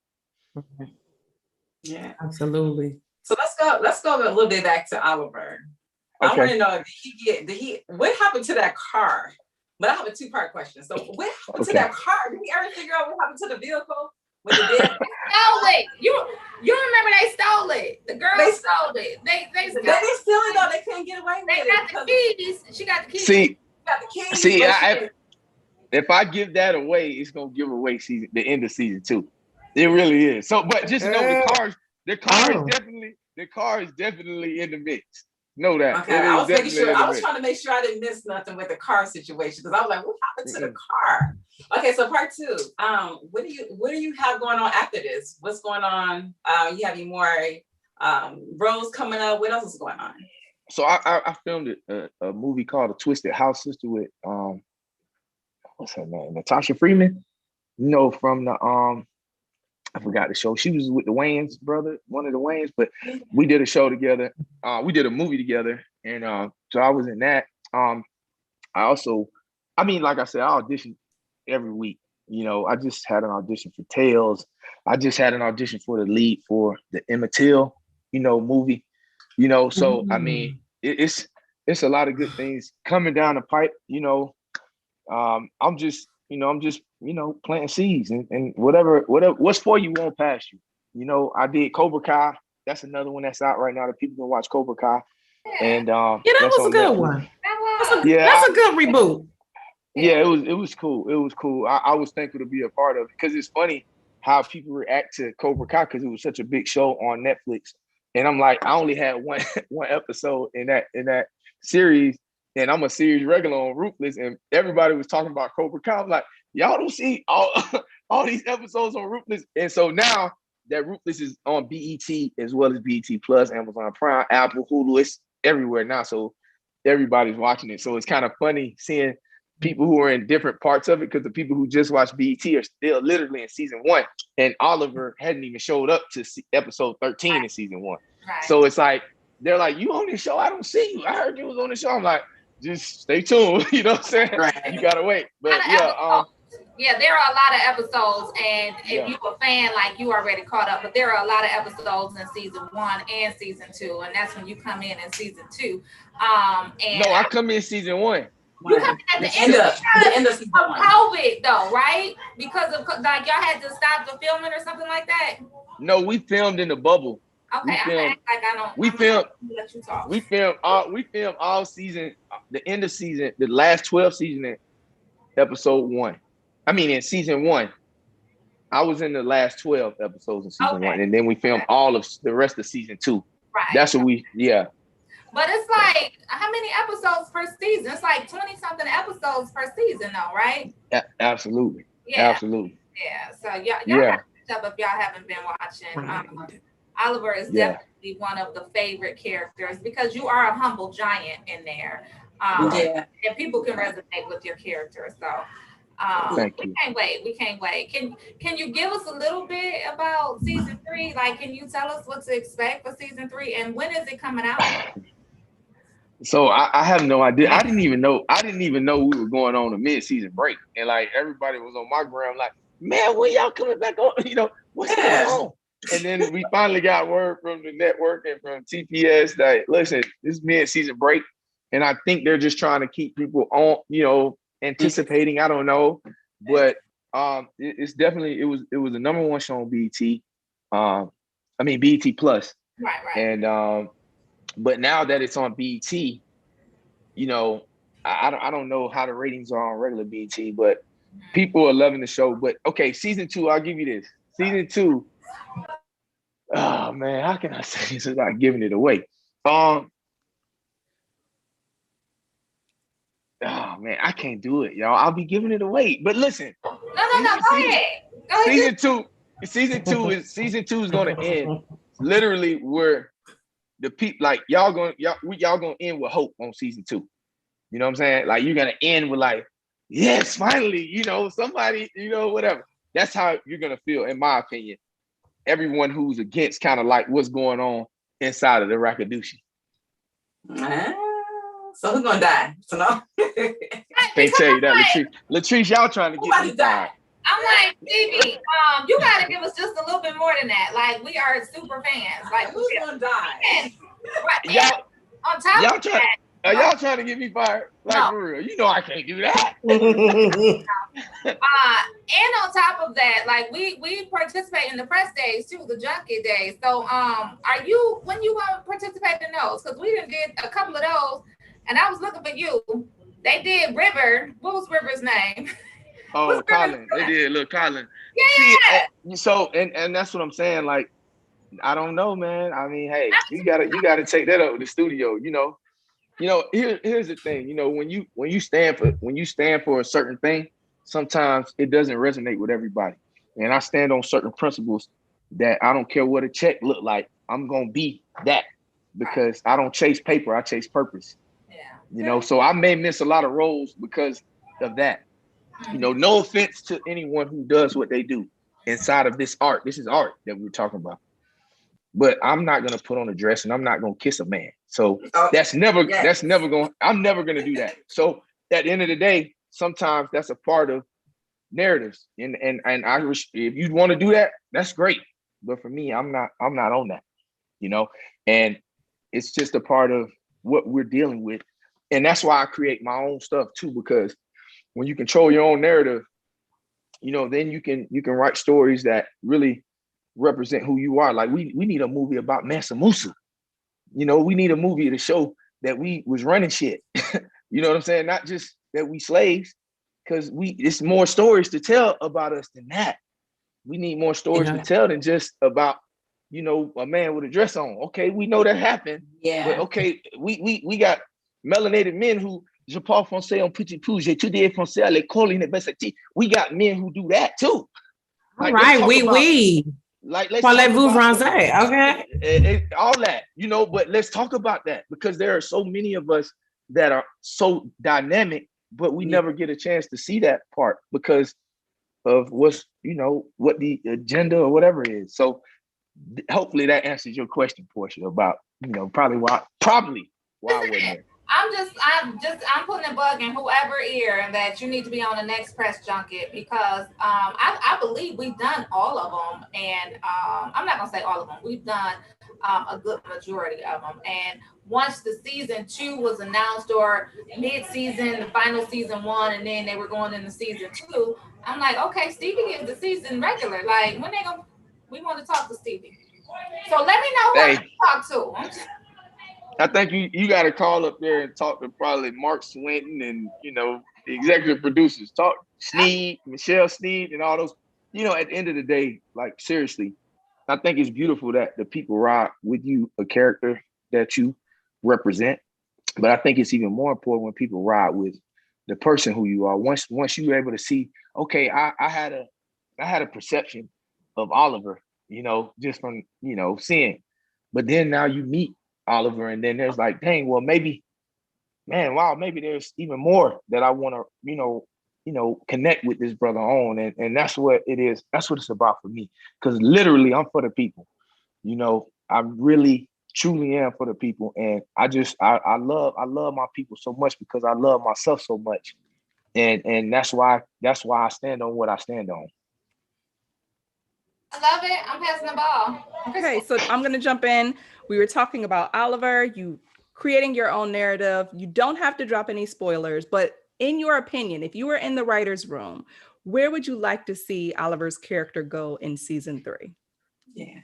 Speaker 4: Yeah.
Speaker 3: Absolutely.
Speaker 4: So let's go a little bit back to Oliver. I want to know, what happened to that car? But I have a 2-part question. So what happened to that car? Did we ever figure out what happened to the vehicle? When the dead
Speaker 1: stole it. You remember they stole it. The girls stole it. They
Speaker 4: steal it though. They couldn't get away with it.
Speaker 1: They got the keys. She got the keys.
Speaker 2: See,
Speaker 4: got the keys.
Speaker 2: See, if I give that away, it's gonna give away the end of season 2. It really is. So, but just know the car is definitely in the mix. Know that.
Speaker 4: Okay, I was making sure. I was trying to make sure I didn't miss nothing with the car situation because I was like, what happened to the car? Okay, so part 2. What do you have going on after this? What's going on? You have any more roles coming up? What else is going on?
Speaker 2: So I filmed a movie called A Twisted House Sister with what's her name? Natasha Freeman. You know, from the I forgot the show. She was with the Wayans brother, one of the Wayans, but we did a show together. We did a movie together. And so I was in that. I also, like I said, I audition every week. You know, I just had an audition for Tales. I just had an audition for the lead for the Emmett Till, movie. So it's a lot of good things coming down the pipe. I'm just planting seeds and whatever what's for you won't pass you. I did Cobra Kai. That's another one that's out right now that people can watch Cobra Kai. And
Speaker 3: that was a good one. That's a good reboot.
Speaker 2: Yeah, it was cool. It was cool. I was thankful to be a part of it because it's funny how people react to Cobra Kai because it was such a big show on Netflix. And I'm like, I only had one episode in that series. And I'm a series regular on Ruthless, and everybody was talking about Cobra Kai. I'm like, y'all don't see all these episodes on Ruthless. And so now that Ruthless is on BET as well as BET Plus, Amazon Prime, Apple, Hulu, it's everywhere now. So everybody's watching it. So it's kind of funny seeing people who are in different parts of it because the people who just watched BET are still literally in season 1. And Oliver hadn't even showed up to episode 13 in season 1. Right. So it's like, they're like, you on this show? I don't see you. I heard you was on the show. I'm like, just stay tuned. You know what I'm saying? Right. You gotta wait. But there are
Speaker 1: a lot of episodes, and if you're a fan, like you already caught up. But there are a lot of episodes in season 1 and season 2, and that's when you come in season 2.
Speaker 2: No, I come in season 1.
Speaker 1: You come at the end of season 1. COVID though, right? Because of like y'all had to stop the filming or something like that.
Speaker 2: No, we filmed in the bubble.
Speaker 1: Okay,
Speaker 2: we filmed all season, the end of season, the last 12 season in episode 1. In season 1. I was in the last 12 episodes in season 1, and then we filmed all of the rest of season 2.
Speaker 1: Right.
Speaker 2: That's what
Speaker 1: But it's like, how many episodes per season? It's like 20-something episodes per season though, right?
Speaker 2: Absolutely.
Speaker 1: Yeah.
Speaker 2: Absolutely.
Speaker 1: Yeah. So y'all have to catch up if y'all haven't been watching. Oliver is definitely one of the favorite characters because you are a humble giant in there. And people can resonate with your character. So
Speaker 2: thank you.
Speaker 1: We can't wait. Can you give us a little bit about season 3? Like, can you tell us what to expect for season 3 and when is it coming out?
Speaker 2: So I have no idea. I didn't even know we were going on a mid-season break. And like everybody was on my gram like, man, when y'all coming back on? What's going on? And then we finally got word from the network and from TPS that, listen, this is mid-season break. And I think they're just trying to keep people on, anticipating. I don't know. But it's definitely, it was the number 1 show on BET. BET Plus.
Speaker 1: Right.
Speaker 2: And but now that it's on BET, I don't know how the ratings are on regular BET, but people are loving the show. But okay, season 2, I'll give you this. Season 2. Oh man, how can I say this without giving it away? Oh man, I can't do it, y'all. I'll be giving it away. But listen.
Speaker 1: No, go ahead.
Speaker 2: Season two is gonna end literally where the people like y'all gonna end with hope on season 2. You know what I'm saying? Like you're gonna end with like, yes, finally, somebody, whatever. That's how you're gonna feel, in my opinion. Everyone who's against kind of like what's going on inside of the Rakadushi.
Speaker 4: So who's gonna die? So no.
Speaker 2: Can't tell you that, Latrice. Y'all trying to get me died.
Speaker 1: I'm like, Stevie, you gotta give us just a little bit more than that. Like, we are super fans. Like,
Speaker 4: Who's gonna die?
Speaker 1: and, right,
Speaker 2: Y'all,
Speaker 1: and on top
Speaker 2: y'all
Speaker 1: of
Speaker 2: try,
Speaker 1: that,
Speaker 2: are y'all trying to get me fired? Like
Speaker 1: no.
Speaker 2: for real? You know I can't do that.
Speaker 1: And on top of that, like we participate in the press days too, the junket days. So are you when you want to participate in those? Because we didn't did a couple of those, and I was looking for you. They did River. What was River's name?
Speaker 2: Oh, Colin. They did. Look, Colin.
Speaker 1: Yeah.
Speaker 2: See, so and that's what I'm saying. Like, I don't know, man. I mean, hey, you gotta take that up with the studio. Here's the thing. When you stand for a certain thing, sometimes it doesn't resonate with everybody. And I stand on certain principles that I don't care what a check look like. I'm gonna be that because I don't chase paper. I chase purpose.
Speaker 1: Yeah.
Speaker 2: So I may miss a lot of roles because of that. No offense to anyone who does what they do inside of this art. This is art that we're talking about. But I'm not gonna put on a dress and I'm not gonna kiss a man. So that's never gonna, I'm never gonna do that. So at the end of the day, sometimes that's a part of narratives. And if you want to do that, that's great. But for me, I'm not on that, and it's just a part of what we're dealing with. And that's why I create my own stuff too, because when you control your own narrative, then you can write stories that really represent who you are. Like we need a movie about Mansa Musa. We need a movie to show that we was running shit. You know what I'm saying? Not just that we slaves, because it's more stories to tell about us than that. We need more stories to tell than just about, a man with a dress on. Okay, we know that happened.
Speaker 4: Yeah.
Speaker 2: But okay, we got melanated men who je parle français un petit peu, j'ai étudié français à l'école université. We got men who do that too.
Speaker 3: All right, we.
Speaker 2: Like, let's
Speaker 3: Parlez-vous français? Okay.
Speaker 2: All that, but let's talk about that because there are so many of us that are so dynamic, but we never get a chance to see that part because of what the agenda or whatever is. So hopefully that answers your question, Portia, about, probably why I wasn't there.
Speaker 1: I'm putting a bug in whoever ear that you need to be on the next press junket because I believe we've done all of them, and I'm not gonna say all of them. We've done a good majority of them. And once the season 2 was announced, or mid-season, the final season 1, and then they were going into season 2, I'm like, okay, Stevie is the season regular. Like, when we want to talk to Stevie. So let me know who to talk to.
Speaker 2: I think you got to call up there and talk to probably Mark Swinton and, the executive producers. Talk Sneed, Michelle Sneed, and all those. At the end of the day, like, seriously, I think it's beautiful that the people ride with you, a character that you represent. But I think it's even more important when people ride with the person who you are. Once you're able to see, okay, I had a perception of Oliver, just from, seeing. But then now you meet Oliver, and then there's like, dang, well, maybe there's even more that I want to, connect with this brother on. And that's what it is. That's what it's about for me. Because literally I'm for the people. I really truly am for the people. And I love my people so much because I love myself so much. And that's why I stand on what I stand on.
Speaker 1: I love it. I'm passing the ball.
Speaker 5: Okay, so I'm going to jump in. We were talking about Oliver, you creating your own narrative. You don't have to drop any spoilers, but in your opinion, if you were in the writer's room, where would you like to see Oliver's character go in season 3?
Speaker 4: Yeah.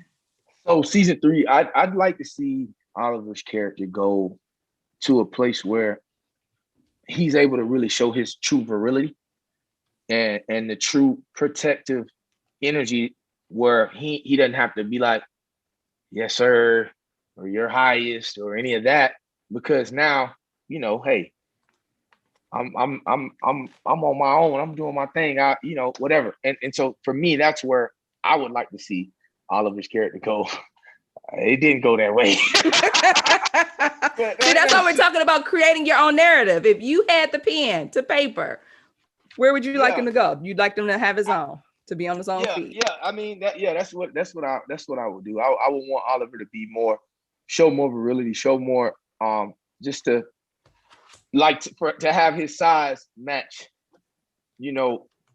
Speaker 2: So season 3, I'd like to see Oliver's character go to a place where he's able to really show his true virility and the true protective energy, where he doesn't have to be like, yes, sir, or your highest, or any of that, because now, hey, I'm on my own. I'm doing my thing. Whatever. And so for me, that's where I would like to see Oliver's character go. It didn't go that way.
Speaker 5: See, that's why we're talking about creating your own narrative. If you had the pen to paper, where would you like him to go? You'd like him to have his own, to be on his own feet.
Speaker 2: Yeah. I mean, that's what I would do. I would want Oliver to be show more virility, show more, just to have his size match,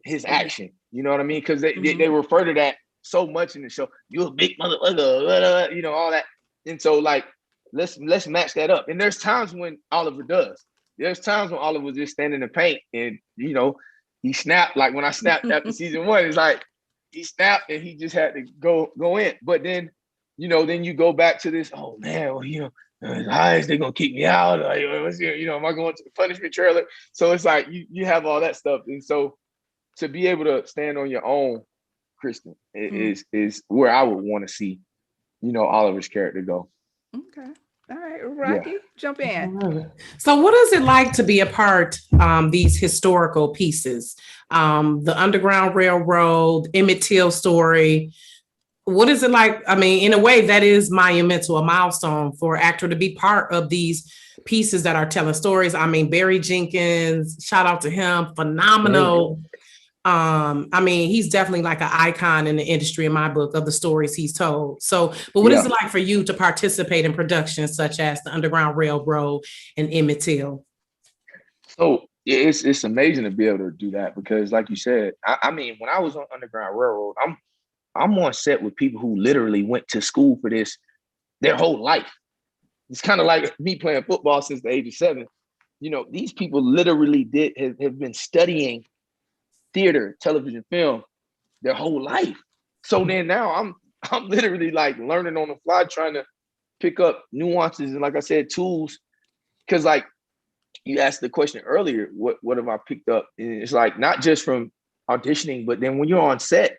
Speaker 2: his action. You know what I mean? Because they refer to that so much in the show. You a big motherfucker, you know, all that. And so like, let's match that up. And there's times when Oliver does. There's times when Oliver was just standing in the paint and, you know, he snapped. Like when I snapped after season 1, it's like he snapped and he just had to go in. But then, you know, then you go back to this, oh man, well, you know, they're gonna kick me out. Like, you know, am I going to the punishment trailer? So it's like you have all that stuff. And so to be able to stand on your own, Kristen, is where I would want to see, you know, Oliver's character go.
Speaker 5: Okay. All right, Rocki, jump in.
Speaker 3: So what is it like to be a part these historical pieces? The Underground Railroad, Emmett Till story. What is it like? I mean, in a way, that is monumental, a milestone for an actor to be part of these pieces that are telling stories. I mean, Barry Jenkins, shout out to him, phenomenal. I mean, he's definitely like an icon in the industry in my book of the stories he's told. So, but what is it like for you to participate in productions such as the Underground Railroad and Emmett Till?
Speaker 2: So it's amazing to be able to do that because, like you said, I mean, when I was on Underground Railroad, I'm on set with people who literally went to school for this their whole life. It's kind of like me playing football since the age of 7. You know, these people literally have been studying theater, television, film their whole life. So then now I'm literally like learning on the fly, trying to pick up nuances and, like I said, tools. Because like you asked the question earlier, what have I picked up? And it's like not just from auditioning, but then when you're on set,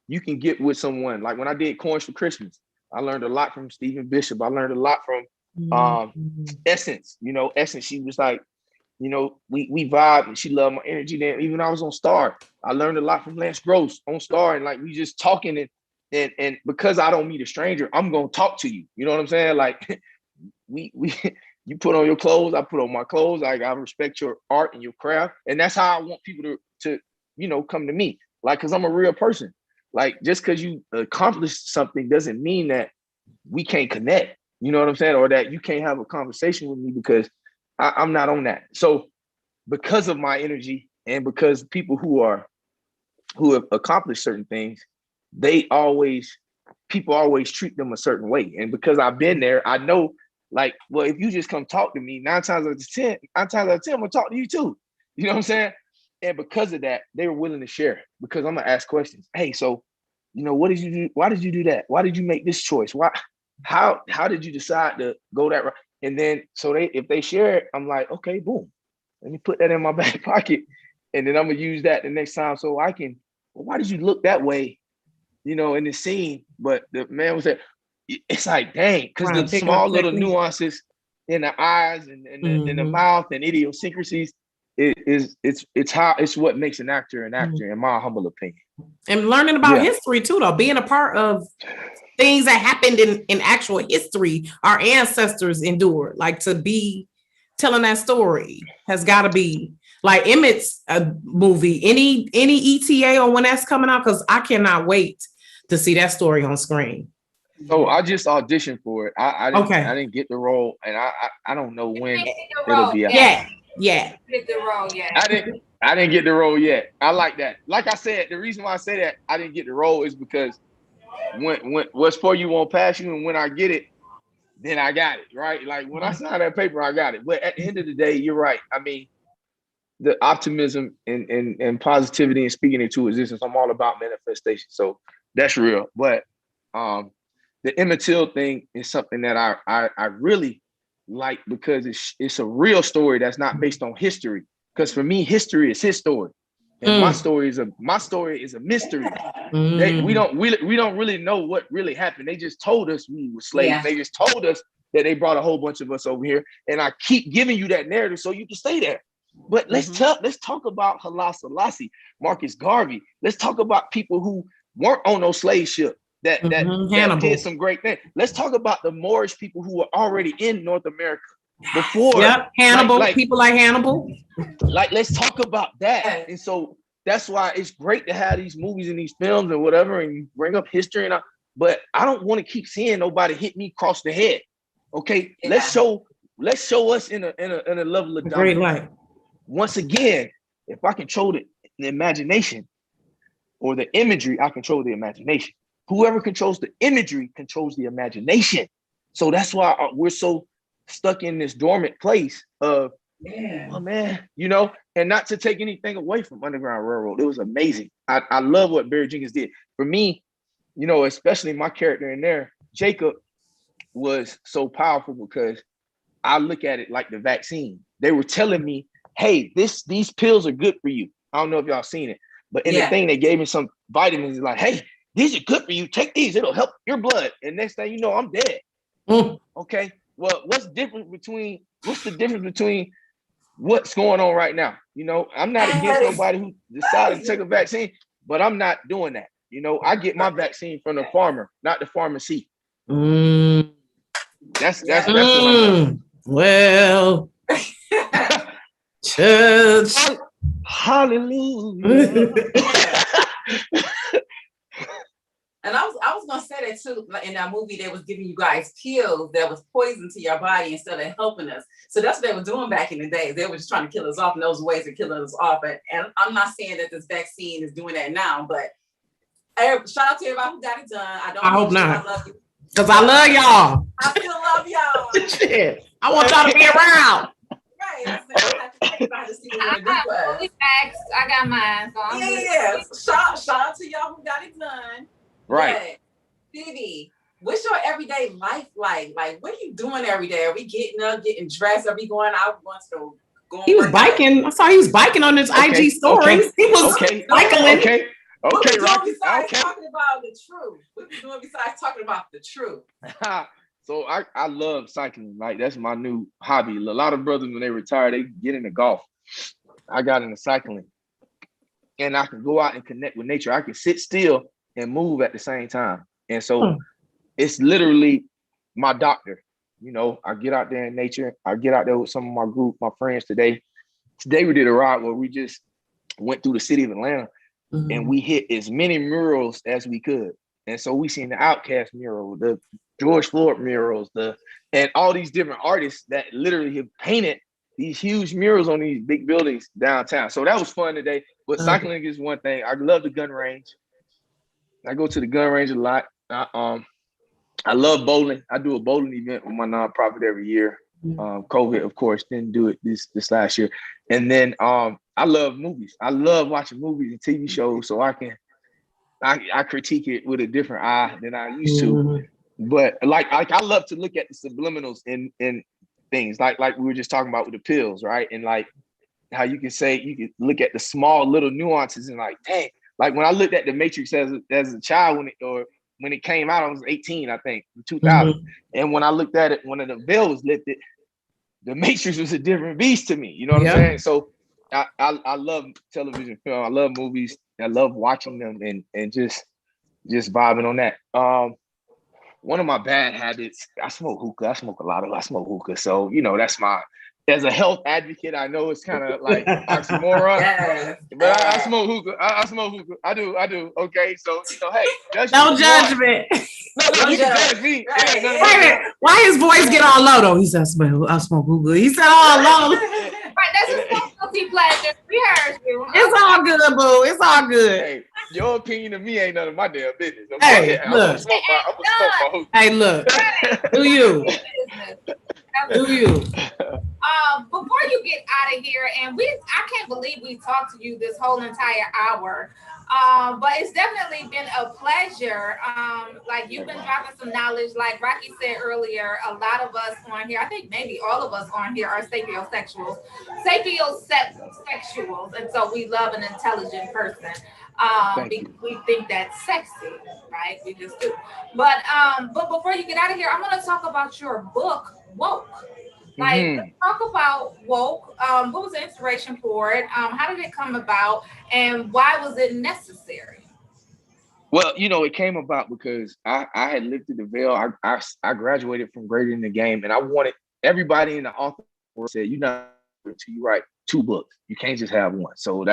Speaker 2: you can get with someone. Like when I did Corns for Christmas, I learned a lot from Stephen Bishop. I learned a lot from Essence. You know, Essence, she was like, you know, we vibe and she loved my energy. Then even when I was on Star, I learned a lot from Lance Gross on Star, and like we just talking and because I don't meet a stranger, I'm gonna talk to you. You know what I'm saying? Like we you put on your clothes, I put on my clothes. Like I respect your art and your craft, and that's how I want people to you know come to me. Like because I'm a real person. Like just because you accomplished something doesn't mean that we can't connect. You know what I'm saying? Or that you can't have a conversation with me because I'm not on that. So because of my energy and because people who have accomplished certain things, people always treat them a certain way. And because I've been there, I know like, well, if you just come talk to me 9 times out of 10, I'm gonna talk to you too. You know what I'm saying? And because of that, they were willing to share because I'm gonna ask questions. Hey, so, you know, what did you do? Why did you do that? Why did you make this choice? How did you decide to go that route? And then, so if they share it, I'm like, okay, boom, let me put that in my back pocket. And then I'm gonna use that the next time. So I can, well, why did you look that way, you know, in the scene? But the man was there. It's like, dang, because the small little nuances in the eyes and the mouth and idiosyncrasies, it's what makes an actor, in my humble opinion.
Speaker 3: And learning about history too, though, being a part of things that happened in actual history, our ancestors endured. Like to be telling that story has got to be like Emmett's movie. Any ETA on when that's coming out? Because I cannot wait to see that story on screen.
Speaker 2: So I just auditioned for it. I didn't get the role, and I don't know when it'll be out.
Speaker 1: Get the role yet.
Speaker 2: I didn't get the role yet. I like that. Like I said, the reason why I say that I didn't get the role is because when what's for you won't pass you, and when I get it, then I got it, right? Like when I sign that paper, I got it. But at the end of the day, you're right. I mean, the optimism and positivity and speaking into existence, I'm all about manifestation. So that's real. But the Emmett Till thing is something that I really like because it's a real story that's not based on history. Because for me, history is his story. And my story is a mystery. We don't really know what really happened. They just told us we were slaves. Yeah. They just told us that they brought a whole bunch of us over here. And I keep giving you that narrative so you can stay there. But let's talk about Haile Selassie, Marcus Garvey. Let's talk about people who weren't on no slave ship that did some great things. Let's talk about the Moorish people who were already in North America before.
Speaker 3: Yep, Hannibal, people like Hannibal.
Speaker 2: Like, let's talk about that. And so that's why it's great to have these movies and these films and whatever, and you bring up history. But I don't want to keep seeing nobody hit me across the head. Okay, let's show us in a level of
Speaker 3: great light.
Speaker 2: Once again, if I control the imagination, or the imagery, I control the imagination. Whoever controls the imagery controls the imagination. So that's why we're so stuck in this dormant place of, oh man, you know, and not to take anything away from Underground Railroad. It was amazing. I love what Barry Jenkins did. For me, you know, especially my character in there, Jacob was so powerful because I look at it like the vaccine. They were telling me, hey, these pills are good for you. I don't know if y'all seen it, but in the thing, they gave me some vitamins like, hey, these are good for you. Take these, it'll help your blood. And next thing you know, I'm dead. Okay. Well, what's the difference between what's going on right now? You know, I'm not against nobody who decided to take a vaccine, but I'm not doing that. You know, I get my vaccine from the farmer, not the pharmacy. That's what I'm doing.
Speaker 3: Well, church.
Speaker 2: Hallelujah.
Speaker 4: And I was gonna say that too. Like in that movie, they was giving you guys pills that was poison to your body instead of helping us. So that's what they were doing back in the day. They were just trying to kill us off, and those ways of killing us off. And I'm not saying that this vaccine is doing that now, but shout out to everybody who got it done.
Speaker 3: I hope not.
Speaker 4: I love you.
Speaker 3: Because I love y'all.
Speaker 4: I still love y'all.
Speaker 3: Shit. I want y'all to be around.
Speaker 4: Right.
Speaker 1: I got mine. So shout out to y'all who got it done.
Speaker 2: Right.
Speaker 4: But, Stevie, what's your everyday life like? Like, what are you doing every day? Are we getting up, getting dressed? Are we going out?
Speaker 3: He was biking. I saw he was biking on his IG stories. He was biking.
Speaker 2: Okay.
Speaker 4: What we doing
Speaker 2: Rocki.
Speaker 4: besides talking about the truth? What we doing besides talking about the truth?
Speaker 2: So I love cycling. Like, that's my new hobby. A lot of brothers, when they retire, they get into golf. I got into cycling. And I can go out and connect with nature. I can sit still and move at the same time. And so it's literally my doctor. You know, I get out there in nature. I get out there with some of my group, my friends today. Today we did a ride where we just went through the city of Atlanta and we hit as many murals as we could. And so we seen the Outkast mural, the George Floyd murals, and all these different artists that literally have painted these huge murals on these big buildings downtown. So that was fun today. But cycling is one thing. I love the gun range. I go to the gun range a lot. I love bowling. I do a bowling event with my nonprofit every year. COVID, of course, didn't do it this last year. And then I love movies. I love watching movies and TV shows, so I critique it with a different eye than I used to. But like I love to look at the subliminals in things like we were just talking about with the pills, right? And like how you can look at the small little nuances and like, dang, like when I looked at The Matrix as a child when it came out, I was 18, I think, in 2000. And when I looked at it, when the veil was lifted, The Matrix was a different beast to me. You know what I'm saying? So I love television film. I love movies. I love watching them and just vibing on that. One of my bad habits, I smoke hookah. I smoke hookah. So, you know, that's as a health advocate, I know it's kind of like oxymoron, but I smoke hookah. I smoke hookah. I do. Okay. So, you know, hey,
Speaker 3: no judgment.
Speaker 2: No, you can judge me.
Speaker 3: Wait a minute. Why his voice get all low though? He said, I smoke hookah. He said all low.
Speaker 1: Right, that's a guilty pleasure. We heard you.
Speaker 3: It's all good, boo. It's all good.
Speaker 2: Hey, your opinion of me ain't none of my damn business.
Speaker 3: Hey,
Speaker 2: I'm gonna smoke my hookah.
Speaker 3: Hey, look. Do you? Do you?
Speaker 1: Before you get out of here, and I can't believe we talked to you this whole entire hour. But it's definitely been a pleasure. Like you've been dropping some knowledge. Like Rocki said earlier, a lot of us on here, I think maybe all of us on here are sapiosexuals, and so we love an intelligent person. We think that's sexy, right? We just do. But before you get out of here, I'm going to talk about your book, Woke. Like, let's talk about Woke. What was the inspiration for it? How did it come about, and why was it necessary?
Speaker 2: Well, you know, it came about because I had lifted the veil. I graduated from grading the game, and I wanted everybody in the author world said, you're not until you write 2 books. You can't just have one. So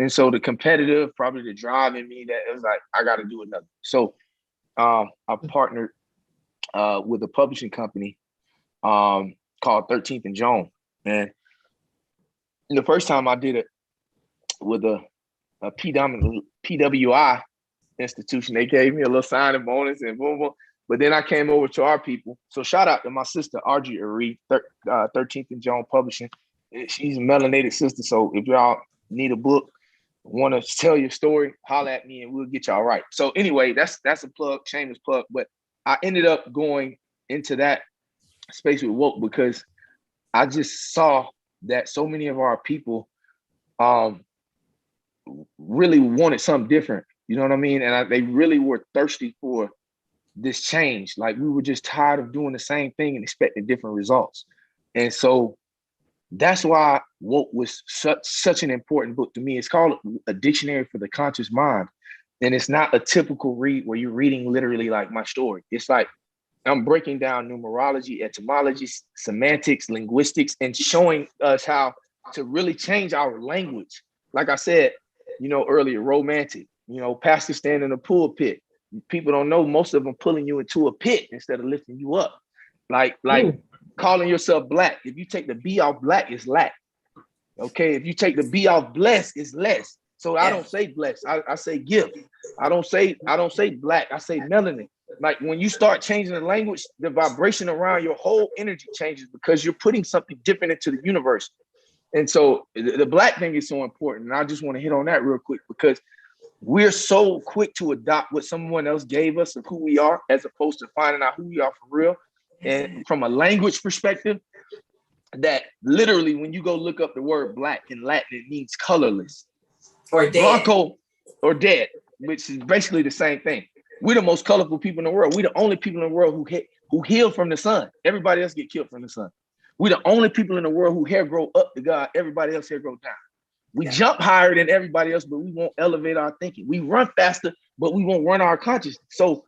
Speaker 2: so the competitive, probably the drive in me, that it was like, I got to do another. So I partnered with a publishing company called 13th and Joan. And the first time I did it with a a PWI institution. They gave me a little signing bonus and boom, boom. But then I came over to our people. So shout out to my sister, Audrey Aree, 13th and Jones Publishing. She's a melanated sister. So if y'all need a book, want to tell your story, holler at me and we'll get y'all right. So anyway, that's a plug, shameless plug. But I ended up going into that space with Woke because I just saw that so many of our people really wanted something different. You know what I mean? And they really were thirsty for this change. Like we were just tired of doing the same thing and expecting different results. And so that's why Woke was such an important book to me. It's called A Dictionary for the Conscious Mind. And it's not a typical read where you're reading literally like my story. It's like I'm breaking down numerology, etymology, semantics, linguistics, and showing us how to really change our language. Like I said, earlier, romantic, pastor stand in a pulpit. People don't know most of them pulling you into a pit instead of lifting you up. Like calling yourself black. If you take the B off black, it's lack. Okay, if you take the B off blessed, it's less. So I don't say blessed. I say gift. I don't say black. I say melanin. Like when you start changing the language, the vibration around your whole energy changes because you're putting something different into the universe. And so the black thing is so important. And I just want to hit on that real quick because we're so quick to adopt what someone else gave us of who we are, as opposed to finding out who we are for real. And from a language perspective, that literally when you go look up the word black in Latin, it means colorless.
Speaker 4: Or dead.
Speaker 2: Blanco or dead, which is basically the same thing. We're the most colorful people in the world. We're the only people in the world who heal from the sun. Everybody else get killed from the sun. We're the only people in the world who hair grow up to God. Everybody else hair grow down. We jump higher than everybody else, but we won't elevate our thinking. We run faster, but we won't run our consciousness. So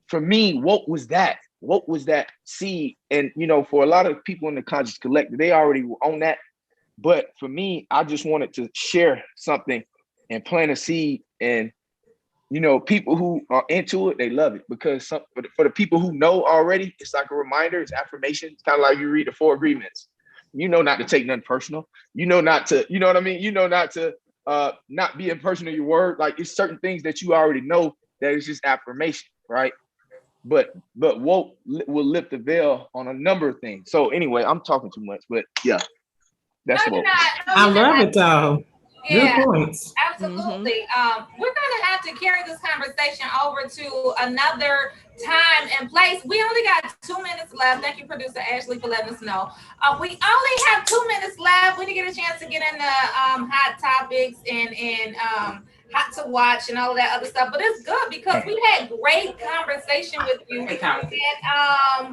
Speaker 2: for me, what was that? What was that seed? And, for a lot of people in the conscious collective, they already were on that. But for me, I just wanted to share something and plant a seed. And, people who are into it, they love it. Because for the people who know already, it's like a reminder, it's affirmation. It's kind of like you read the 4 agreements. Not to take nothing personal. Not to, you know what I mean? Not to not be impersonal your word. Like it's certain things that you already know that is just affirmation, right? But Woke will lift the veil on a number of things. So anyway, I'm talking too much, but yeah, that's Woke.
Speaker 3: I love it though.
Speaker 1: Yeah,
Speaker 3: good points.
Speaker 1: Absolutely. We're gonna have to carry this conversation over to another time and place. We only got 2 minutes left. Thank you, producer Ashley, for letting us know. We only have 2 minutes left. We didn't get a chance to get into hot topics and hot to watch and all of that other stuff, but it's good because we had great conversation with you, and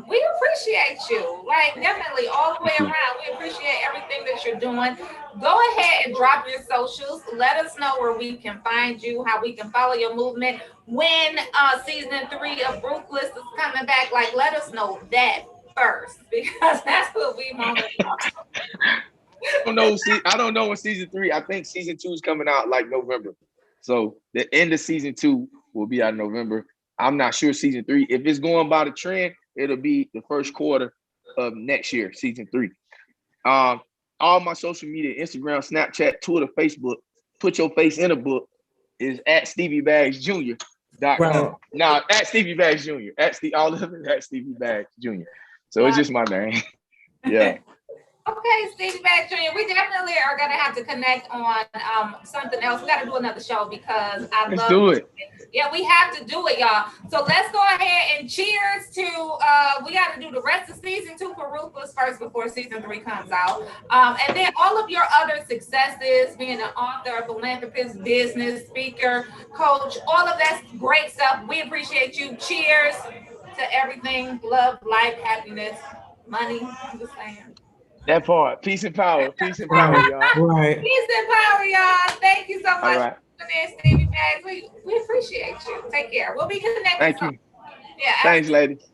Speaker 1: we appreciate you, like definitely all the way around. We appreciate everything that you're doing. Go ahead and drop your socials. Let us know where we can find you, how we can follow your movement. When season 3 of Ruthless is coming back, like let us know that first because that's what we want to know.
Speaker 2: I don't know when season 3. I think season 2 is coming out like November. So the end of season 2 will be out in November. I'm not sure season 3. If it's going by the trend, it'll be the first quarter of next year, season 3. All my social media, Instagram, Snapchat, Twitter, Facebook, put your face in a book is at StevieBaggsJr.com.
Speaker 3: Right.
Speaker 2: Now at Stevie Baggs Jr. All of it at Stevie Baggs Jr. So it's just my name. Yeah.
Speaker 1: Okay, Stevie Baggs Jr., we definitely are going to have to connect on something else. We got to do another show because
Speaker 2: Let's do it.
Speaker 1: Yeah, we have to do it, y'all. So let's go ahead and cheers to, we got to do the rest of season 2 for Ruthless first before season 3 comes out. And then all of your other successes, being an author, philanthropist, business speaker, coach, all of that great stuff. We appreciate you. Cheers to everything. Love, life, happiness, money. I'm just saying.
Speaker 2: That part. Peace and power. Peace and power, y'all.
Speaker 3: Right.
Speaker 1: Peace and power, y'all. Thank you so much
Speaker 2: right.
Speaker 1: for this, Stevie Baggs. We appreciate you. Take care. We'll be connected.
Speaker 2: Thank you.
Speaker 1: Yeah.
Speaker 2: Thanks, ladies.